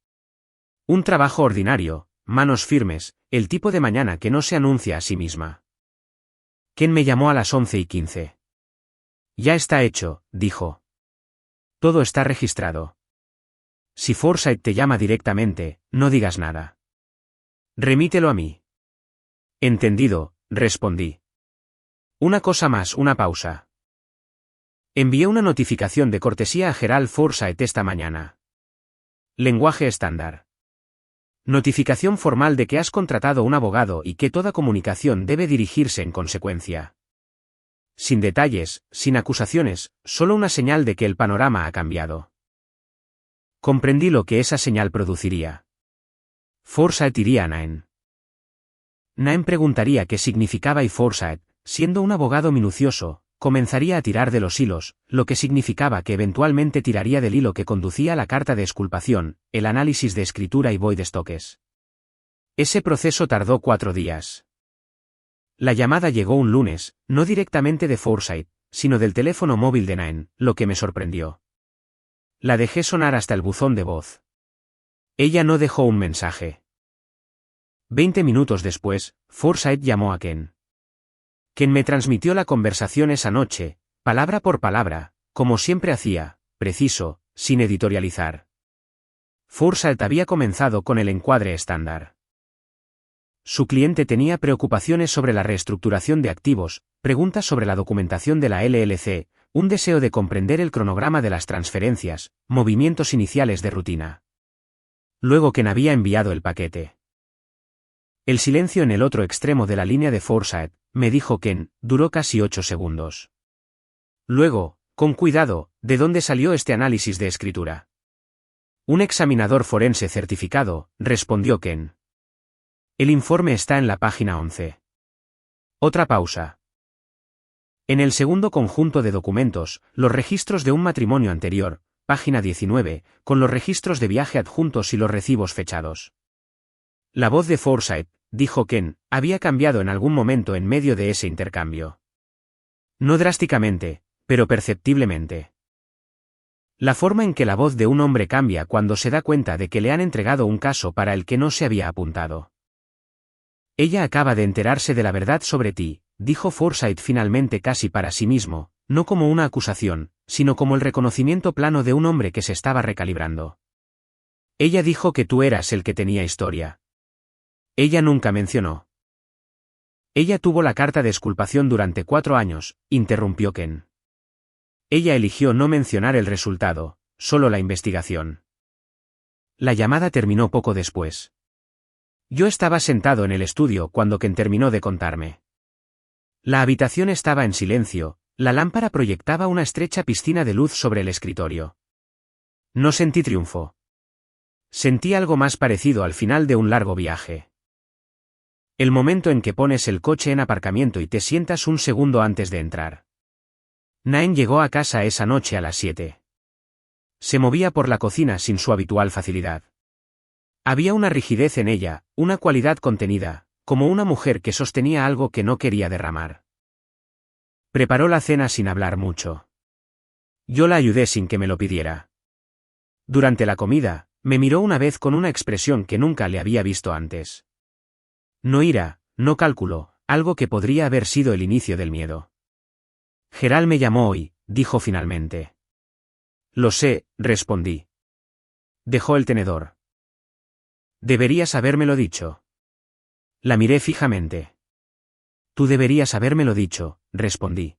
S1: Un trabajo ordinario, manos firmes, el tipo de mañana que no se anuncia a sí misma. Ken me llamó a las 11:15. Ya está hecho, dijo. Todo está registrado. Si Forsyth te llama directamente, no digas nada. Remítelo a mí. Entendido, respondí. Una cosa más, una pausa. Envié una notificación de cortesía a Gerald Forsyth esta mañana. Lenguaje estándar. Notificación formal de que has contratado un abogado y que toda comunicación debe dirigirse en consecuencia. Sin detalles, sin acusaciones, solo una señal de que el panorama ha cambiado. Comprendí lo que esa señal produciría. Forsyth iría a Nain. Nain preguntaría qué significaba y Forsyth, siendo un abogado minucioso, comenzaría a tirar de los hilos, lo que significaba que eventualmente tiraría del hilo que conducía a la carta de exculpación, el análisis de escritura y Boyd Stokes. Ese proceso tardó 4 días. La llamada llegó un lunes, no directamente de Forsyth, sino del teléfono móvil de Nain, lo que me sorprendió. La dejé sonar hasta el buzón de voz. Ella no dejó un mensaje. 20 minutos después, Forsyth llamó a Ken. Ken me transmitió la conversación esa noche, palabra por palabra, como siempre hacía, preciso, sin editorializar. Forsyth había comenzado con el encuadre estándar. Su cliente tenía preocupaciones sobre la reestructuración de activos, preguntas sobre la documentación de la LLC, un deseo de comprender el cronograma de las transferencias, movimientos iniciales de rutina. Luego Ken había enviado el paquete. El silencio en el otro extremo de la línea de Forsyth, me dijo Ken, duró casi 8 segundos. Luego, con cuidado, ¿de dónde salió este análisis de escritura? Un examinador forense certificado, respondió Ken. El informe está en la página 11. Otra pausa. En el segundo conjunto de documentos, los registros de un matrimonio anterior, página 19, con los registros de viaje adjuntos y los recibos fechados. La voz de Forsyth, dijo Ken, había cambiado en algún momento en medio de ese intercambio. No drásticamente, pero perceptiblemente. La forma en que la voz de un hombre cambia cuando se da cuenta de que le han entregado un caso para el que no se había apuntado. Ella acaba de enterarse de la verdad sobre ti, dijo Forsyth finalmente casi para sí mismo, no como una acusación, sino como el reconocimiento plano de un hombre que se estaba recalibrando. Ella dijo que tú eras el que tenía historia. Ella nunca mencionó. Ella tuvo la carta de exculpación durante 4 años, interrumpió Ken. Ella eligió no mencionar el resultado, solo la investigación. La llamada terminó poco después. Yo estaba sentado en el estudio cuando Ken terminó de contarme. La habitación estaba en silencio, la lámpara proyectaba una estrecha piscina de luz sobre el escritorio. No sentí triunfo. Sentí algo más parecido al final de un largo viaje. El momento en que pones el coche en aparcamiento y te sientas un segundo antes de entrar. Nain llegó a casa esa noche a las 7. Se movía por la cocina sin su habitual facilidad. Había una rigidez en ella, una cualidad contenida, como una mujer que sostenía algo que no quería derramar. Preparó la cena sin hablar mucho. Yo la ayudé sin que me lo pidiera. Durante la comida, me miró una vez con una expresión que nunca le había visto antes. No ira, no cálculo, algo que podría haber sido el inicio del miedo. Gerald me llamó hoy, dijo finalmente. Lo sé, respondí. Dejó el tenedor. Deberías habérmelo dicho. La miré fijamente. Tú deberías habérmelo dicho, respondí.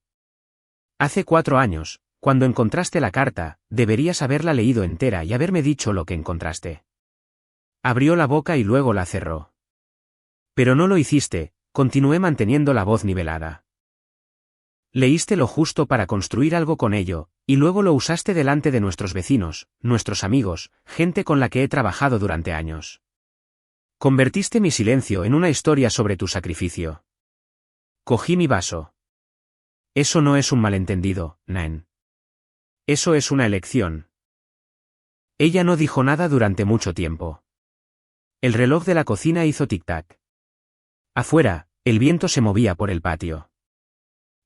S1: Hace 4 años, cuando encontraste la carta, deberías haberla leído entera y haberme dicho lo que encontraste. Abrió la boca y luego la cerró. Pero no lo hiciste, continué manteniendo la voz nivelada. Leíste lo justo para construir algo con ello, y luego lo usaste delante de nuestros vecinos, nuestros amigos, gente con la que he trabajado durante años. Convertiste mi silencio en una historia sobre tu sacrificio. Cogí mi vaso. Eso no es un malentendido, Nain. Eso es una elección. Ella no dijo nada durante mucho tiempo. El reloj de la cocina hizo tic-tac. Afuera, el viento se movía por el patio.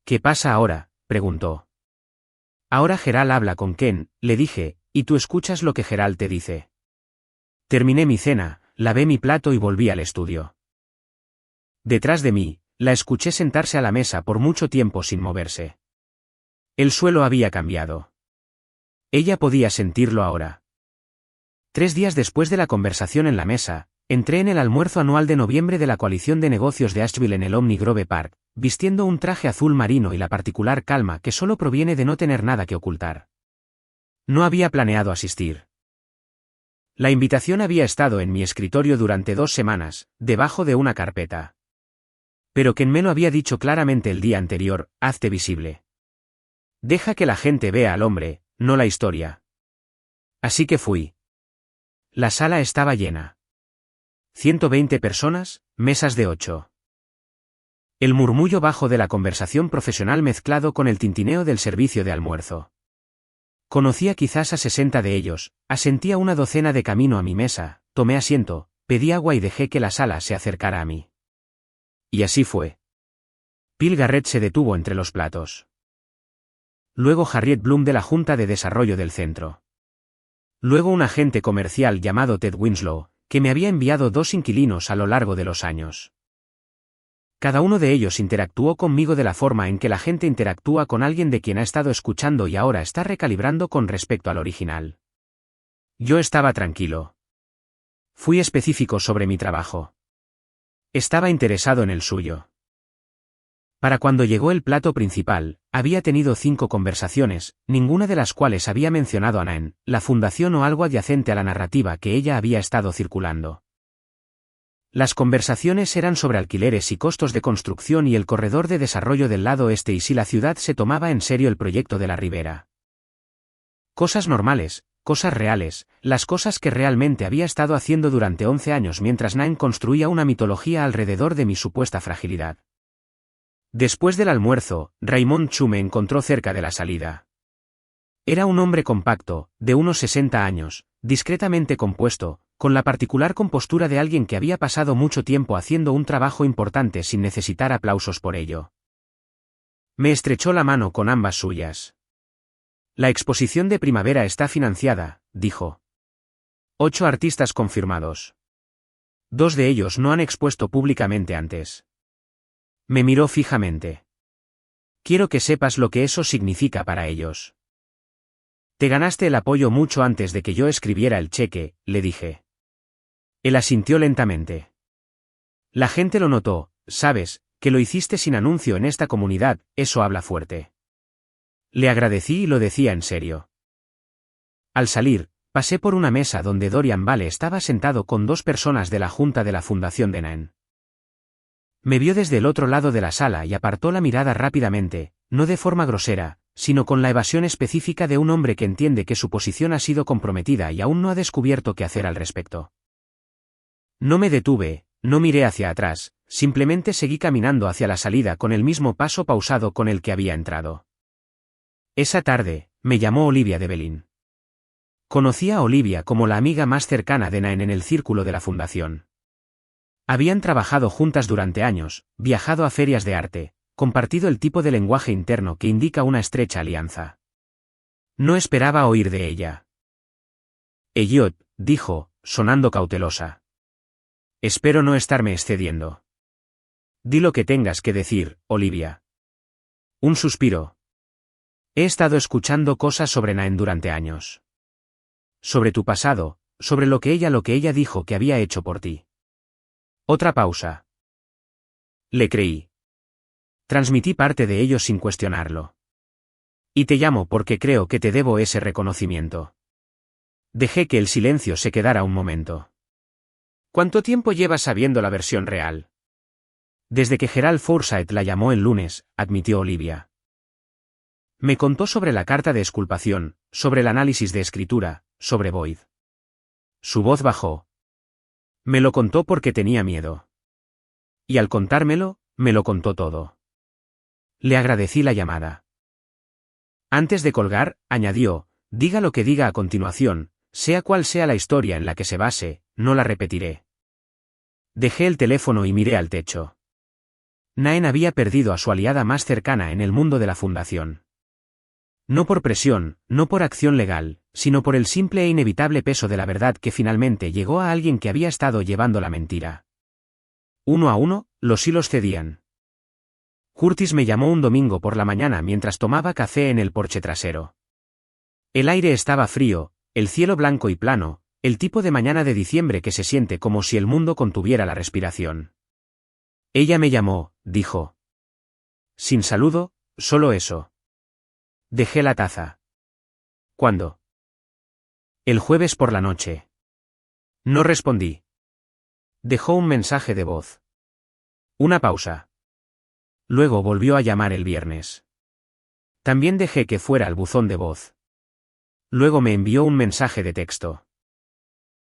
S1: ¿Qué pasa ahora?, preguntó. Ahora Gerald habla con Ken, le dije, y tú escuchas lo que Gerald te dice. Terminé mi cena, lavé mi plato y volví al estudio. Detrás de mí, la escuché sentarse a la mesa por mucho tiempo sin moverse. El suelo había cambiado. Ella podía sentirlo ahora. 3 días después de la conversación en la mesa, entré en el almuerzo anual de noviembre de la coalición de negocios de Asheville en el Omni Grove Park, vistiendo un traje azul marino y la particular calma que solo proviene de no tener nada que ocultar. No había planeado asistir. La invitación había estado en mi escritorio durante 2 semanas, debajo de una carpeta. Pero Ken me lo había dicho claramente el día anterior, hazte visible. Deja que la gente vea al hombre, no la historia. Así que fui. La sala estaba llena. 120 personas, mesas de 8. El murmullo bajo de la conversación profesional mezclado con el tintineo del servicio de almuerzo. Conocía quizás a 60 de ellos, asentí a una docena de camino a mi mesa, tomé asiento, pedí agua y dejé que la sala se acercara a mí. Y así fue. Phil Garrett se detuvo entre los platos. Luego Harriet Bloom de la Junta de Desarrollo del Centro. Luego un agente comercial llamado Ted Winslow, que me había enviado 2 inquilinos a lo largo de los años. Cada uno de ellos interactuó conmigo de la forma en que la gente interactúa con alguien de quien ha estado escuchando y ahora está recalibrando con respecto al original. Yo estaba tranquilo. Fui específico sobre mi trabajo. Estaba interesado en el suyo. Para cuando llegó el plato principal, había tenido 5 conversaciones, ninguna de las cuales había mencionado a Nain, la fundación o algo adyacente a la narrativa que ella había estado circulando. Las conversaciones eran sobre alquileres y costos de construcción y el corredor de desarrollo del lado este y si la ciudad se tomaba en serio el proyecto de la ribera. Cosas normales, cosas reales, las cosas que realmente había estado haciendo durante 11 años mientras Nain construía una mitología alrededor de mi supuesta fragilidad. Después del almuerzo, Raymond Chu me encontró cerca de la salida. Era un hombre compacto, de unos 60 años, discretamente compuesto, con la particular compostura de alguien que había pasado mucho tiempo haciendo un trabajo importante sin necesitar aplausos por ello. Me estrechó la mano con ambas suyas. La exposición de primavera está financiada, dijo. 8 artistas confirmados. 2 de ellos no han expuesto públicamente antes. Me miró fijamente. Quiero que sepas lo que eso significa para ellos. Te ganaste el apoyo mucho antes de que yo escribiera el cheque, le dije. Él asintió lentamente. La gente lo notó, sabes, que lo hiciste sin anuncio en esta comunidad, eso habla fuerte. Le agradecí y lo decía en serio. Al salir, pasé por una mesa donde Dorian Vale estaba sentado con 2 personas de la junta de la fundación de Nain. Me vio desde el otro lado de la sala y apartó la mirada rápidamente, no de forma grosera, sino con la evasión específica de un hombre que entiende que su posición ha sido comprometida y aún no ha descubierto qué hacer al respecto. No me detuve, no miré hacia atrás, simplemente seguí caminando hacia la salida con el mismo paso pausado con el que había entrado. Esa tarde, me llamó Olivia Debelin. Conocía a Olivia como la amiga más cercana de Nain en el círculo de la fundación. Habían trabajado juntas durante años, viajado a ferias de arte, compartido el tipo de lenguaje interno que indica una estrecha alianza. No esperaba oír de ella. Elliot, dijo, sonando cautelosa. Espero no estarme excediendo. Di lo que tengas que decir, Olivia. Un suspiro. He estado escuchando cosas sobre Nain durante años. Sobre tu pasado, sobre lo que ella dijo que había hecho por ti. Otra pausa. Le creí. Transmití parte de ello sin cuestionarlo. Y te llamo porque creo que te debo ese reconocimiento. Dejé que el silencio se quedara un momento. ¿Cuánto tiempo llevas sabiendo la versión real? Desde que Gerald Forsyth la llamó el lunes, admitió Olivia. Me contó sobre la carta de exculpación, sobre el análisis de escritura, sobre Boyd. Su voz bajó. Me lo contó porque tenía miedo. Y al contármelo, me lo contó todo. Le agradecí la llamada. Antes de colgar, añadió, diga lo que diga a continuación, sea cual sea la historia en la que se base, no la repetiré. Dejé el teléfono y miré al techo. Nain había perdido a su aliada más cercana en el mundo de la fundación. No por presión, no por acción legal, sino por el simple e inevitable peso de la verdad que finalmente llegó a alguien que había estado llevando la mentira. Uno a uno, los hilos cedían. Curtis me llamó un domingo por la mañana mientras tomaba café en el porche trasero. El aire estaba frío, el cielo blanco y plano, el tipo de mañana de diciembre que se siente como si el mundo contuviera la respiración. Ella me llamó, dijo. Sin saludo, solo eso. Dejé la taza. ¿Cuándo? El jueves por la noche. No respondí. Dejó un mensaje de voz. Una pausa. Luego volvió a llamar el viernes. También dejé que fuera al buzón de voz. Luego me envió un mensaje de texto.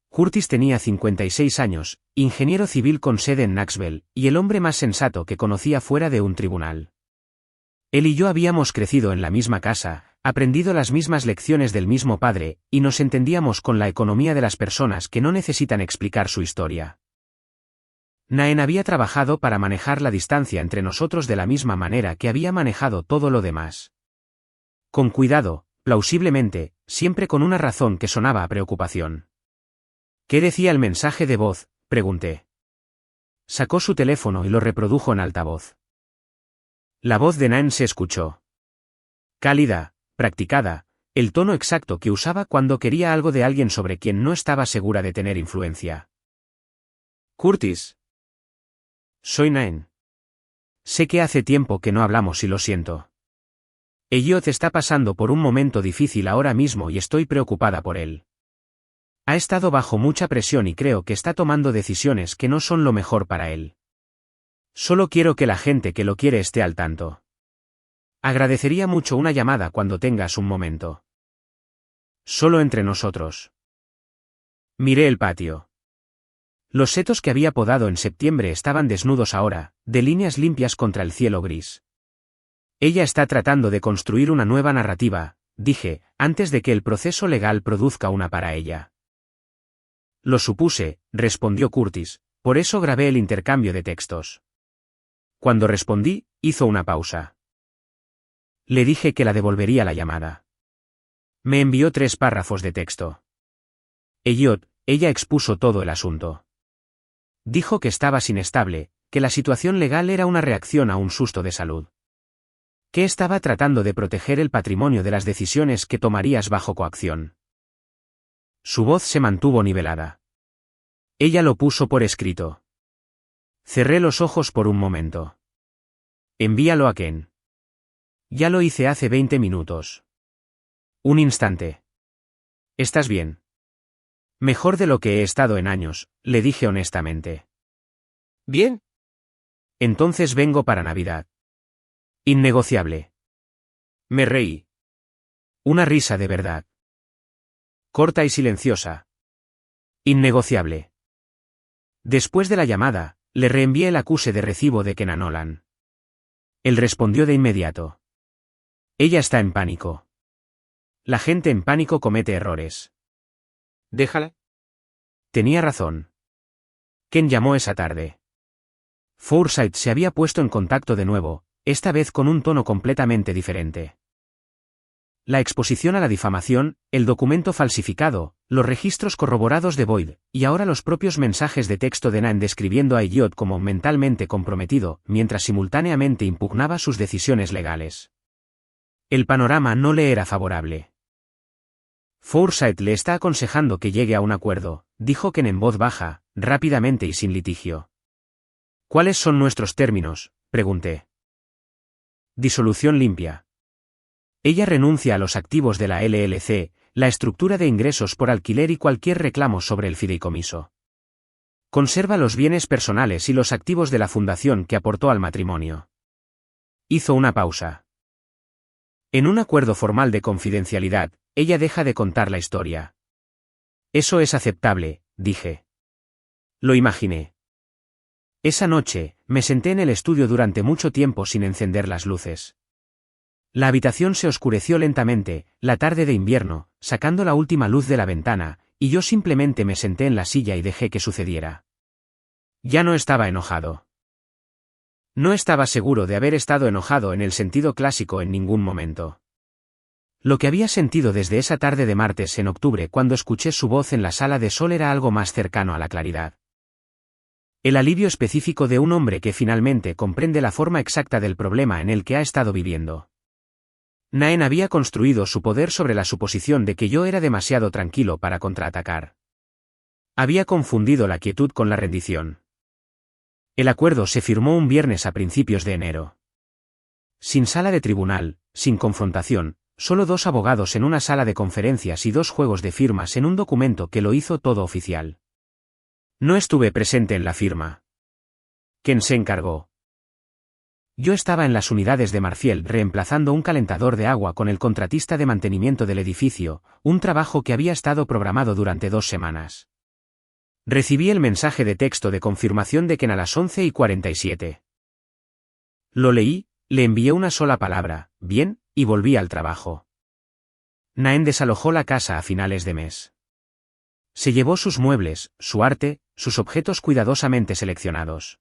S1: Curtis tenía 56 años, ingeniero civil con sede en Knoxville, y el hombre más sensato que conocía fuera de un tribunal. Él y yo habíamos crecido en la misma casa, aprendido las mismas lecciones del mismo padre, y nos entendíamos con la economía de las personas que no necesitan explicar su historia. Nain había trabajado para manejar la distancia entre nosotros de la misma manera que había manejado todo lo demás. Con cuidado, plausiblemente, siempre con una razón que sonaba a preocupación. ¿Qué decía el mensaje de voz?, pregunté. Sacó su teléfono y lo reprodujo en altavoz. La voz de Nain se escuchó. Cálida, practicada, el tono exacto que usaba cuando quería algo de alguien sobre quien no estaba segura de tener influencia. Curtis. Soy Nain. Sé que hace tiempo que no hablamos y lo siento. Elliot está pasando por un momento difícil ahora mismo y estoy preocupada por él. Ha estado bajo mucha presión y creo que está tomando decisiones que no son lo mejor para él. Solo quiero que la gente que lo quiere esté al tanto. Agradecería mucho una llamada cuando tengas un momento. Solo entre nosotros. Miré el patio. Los setos que había podado en septiembre estaban desnudos ahora, de líneas limpias contra el cielo gris. Ella está tratando de construir una nueva narrativa, dije, antes de que el proceso legal produzca una para ella. Lo supuse, respondió Curtis, por eso grabé el intercambio de textos. Cuando respondí, hizo una pausa. Le dije que la devolvería la llamada. Me envió 3 párrafos de texto. Elliot, ella expuso todo el asunto. Dijo que estabas inestable, que la situación legal era una reacción a un susto de salud. Que estaba tratando de proteger el patrimonio de las decisiones que tomarías bajo coacción. Su voz se mantuvo nivelada. Ella lo puso por escrito. Cerré los ojos por un momento. Envíalo a Ken. Ya lo hice hace 20 minutos. Un instante. ¿Estás bien? Mejor de lo que he estado en años, le dije honestamente. ¿Bien? Entonces vengo para Navidad. Innegociable. Me reí. Una risa de verdad. Corta y silenciosa. Innegociable. Después de la llamada, Le reenvié el acuse de recibo de Kenan Nolan. Él respondió de inmediato. Ella está en pánico. La gente en pánico comete errores.
S2: Déjala.
S1: Tenía razón. Ken llamó esa tarde. Forsyth se había puesto en contacto de nuevo, esta vez con un tono completamente diferente. La exposición a la difamación, el documento falsificado, los registros corroborados de Boyd, y ahora los propios mensajes de texto de Nan describiendo a Elliot como mentalmente comprometido, mientras simultáneamente impugnaba sus decisiones legales. El panorama no le era favorable. Forsyth le está aconsejando que llegue a un acuerdo, dijo Ken en voz baja, rápidamente y sin litigio. ¿Cuáles son nuestros términos?, pregunté. Disolución limpia. Ella renuncia a los activos de la LLC, la estructura de ingresos por alquiler y cualquier reclamo sobre el fideicomiso. Conserva los bienes personales y los activos de la fundación que aportó al matrimonio. Hizo una pausa. En un acuerdo formal de confidencialidad, ella deja de contar la historia. Eso es aceptable, dije. Lo imaginé. Esa noche, me senté en el estudio durante mucho tiempo sin encender las luces. La habitación se oscureció lentamente, la tarde de invierno, sacando la última luz de la ventana, y yo simplemente me senté en la silla y dejé que sucediera. Ya no estaba enojado. No estaba seguro de haber estado enojado en el sentido clásico en ningún momento. Lo que había sentido desde esa tarde de martes en octubre cuando escuché su voz en la sala de sol era algo más cercano a la claridad. El alivio específico de un hombre que finalmente comprende la forma exacta del problema en el que ha estado viviendo. Naen había construido su poder sobre la suposición de que yo era demasiado tranquilo para contraatacar. Había confundido la quietud con la rendición. El acuerdo se firmó un viernes a principios de enero. Sin sala de tribunal, sin confrontación, solo 2 abogados en una sala de conferencias y 2 juegos de firmas en un documento que lo hizo todo oficial. No estuve presente en la firma. Ken se encargó. Yo estaba en las unidades de Marfield reemplazando un calentador de agua con el contratista de mantenimiento del edificio, un trabajo que había estado programado durante 2 semanas. Recibí el mensaje de texto de confirmación de Ken a las 11:47. Lo leí, le envié una sola palabra, bien, y volví al trabajo. Naen desalojó la casa a finales de mes. Se llevó sus muebles, su arte, sus objetos cuidadosamente seleccionados.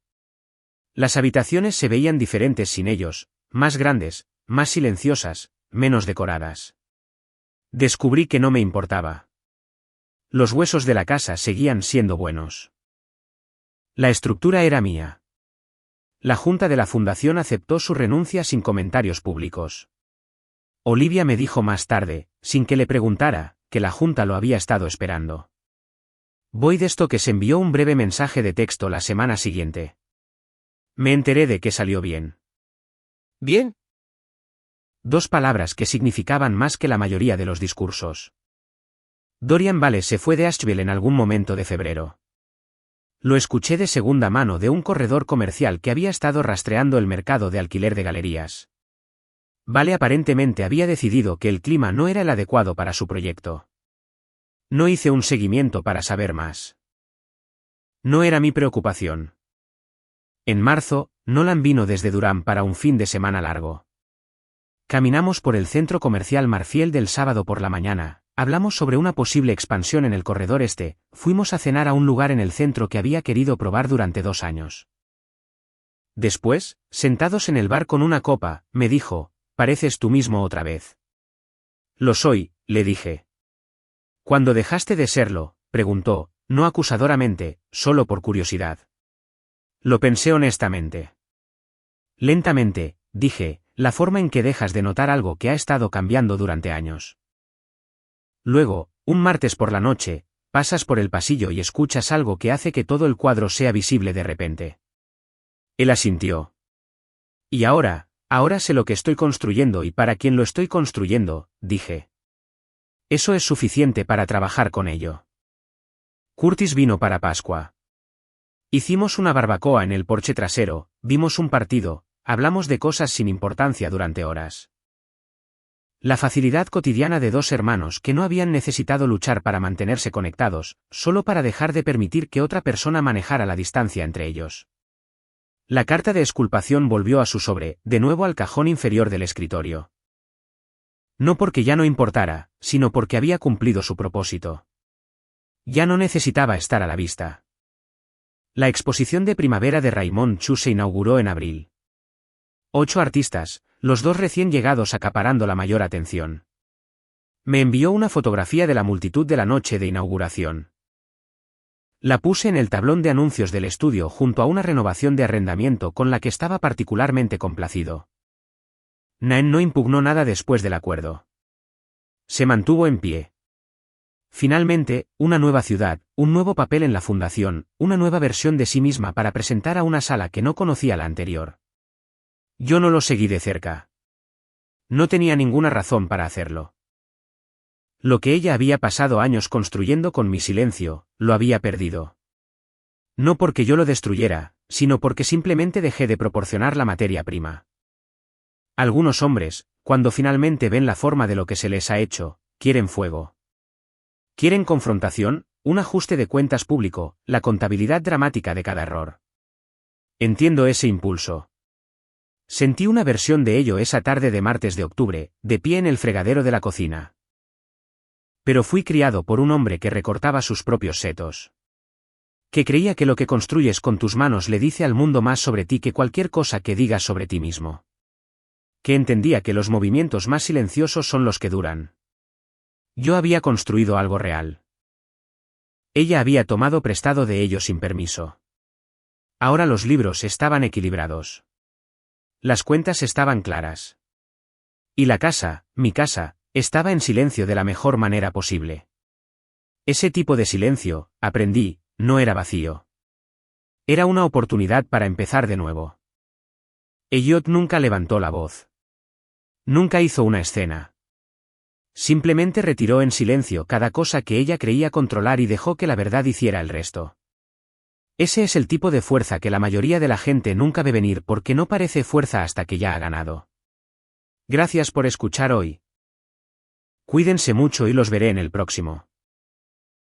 S1: Las habitaciones se veían diferentes sin ellos, más grandes, más silenciosas, menos decoradas. Descubrí que no me importaba. Los huesos de la casa seguían siendo buenos. La estructura era mía. La junta de la fundación aceptó su renuncia sin comentarios públicos. Olivia me dijo más tarde, sin que le preguntara, que la junta lo había estado esperando. Boyd Stokes envió un breve mensaje de texto la semana siguiente. Me enteré de que salió bien.
S2: ¿Bien?
S1: 2 palabras que significaban más que la mayoría de los discursos. Dorian Vale se fue de Asheville en algún momento de febrero. Lo escuché de segunda mano de un corredor comercial que había estado rastreando el mercado de alquiler de galerías. Vale aparentemente había decidido que el clima no era el adecuado para su proyecto. No hice un seguimiento para saber más. No era mi preocupación. En marzo, Nolan vino desde Durham para un fin de semana largo. Caminamos por el centro comercial Marfield del sábado por la mañana, hablamos sobre una posible expansión en el corredor este, fuimos a cenar a un lugar en el centro que había querido probar durante 2 años. Después, sentados en el bar con una copa, me dijo, «Pareces tú mismo otra vez». «Lo soy», le dije. «¿Cuándo dejaste de serlo?», preguntó, no acusadoramente, solo por curiosidad. Lo pensé honestamente. Lentamente, dije, la forma en que dejas de notar algo que ha estado cambiando durante años. Luego, un martes por la noche, pasas por el pasillo y escuchas algo que hace que todo el cuadro sea visible de repente. Él asintió. Y ahora sé lo que estoy construyendo y para quién lo estoy construyendo, dije. Eso es suficiente para trabajar con ello. Curtis vino para Pascua. Hicimos una barbacoa en el porche trasero, vimos un partido, hablamos de cosas sin importancia durante horas. La facilidad cotidiana de 2 hermanos que no habían necesitado luchar para mantenerse conectados, solo para dejar de permitir que otra persona manejara la distancia entre ellos. La carta de exculpación volvió a su sobre, de nuevo al cajón inferior del escritorio. No porque ya no importara, sino porque había cumplido su propósito. Ya no necesitaba estar a la vista. La exposición de primavera de Raymond Chu se inauguró en abril. 8 artistas, los 2 recién llegados acaparando la mayor atención. Me envió una fotografía de la multitud de la noche de inauguración. La puse en el tablón de anuncios del estudio junto a una renovación de arrendamiento con la que estaba particularmente complacido. Nain no impugnó nada después del acuerdo. Se mantuvo en pie. Finalmente, una nueva ciudad, un nuevo papel en la fundación, una nueva versión de sí misma para presentar a una sala que no conocía la anterior. Yo no lo seguí de cerca. No tenía ninguna razón para hacerlo. Lo que ella había pasado años construyendo con mi silencio, lo había perdido. No porque yo lo destruyera, sino porque simplemente dejé de proporcionar la materia prima. Algunos hombres, cuando finalmente ven la forma de lo que se les ha hecho, quieren fuego. Quieren confrontación, un ajuste de cuentas público, la contabilidad dramática de cada error. Entiendo ese impulso. Sentí una versión de ello esa tarde de martes de octubre, de pie en el fregadero de la cocina. Pero fui criado por un hombre que recortaba sus propios setos. Que creía que lo que construyes con tus manos le dice al mundo más sobre ti que cualquier cosa que digas sobre ti mismo. Que entendía que los movimientos más silenciosos son los que duran. Yo había construido algo real. Ella había tomado prestado de ello sin permiso. Ahora los libros estaban equilibrados. Las cuentas estaban claras. Y la casa, mi casa, estaba en silencio de la mejor manera posible. Ese tipo de silencio, aprendí, no era vacío. Era una oportunidad para empezar de nuevo. Elliot nunca levantó la voz. Nunca hizo una escena. Simplemente retiró en silencio cada cosa que ella creía controlar y dejó que la verdad hiciera el resto. Ese es el tipo de fuerza que la mayoría de la gente nunca ve venir porque no parece fuerza hasta que ya ha ganado. Gracias por escuchar hoy. Cuídense mucho y los veré en el próximo.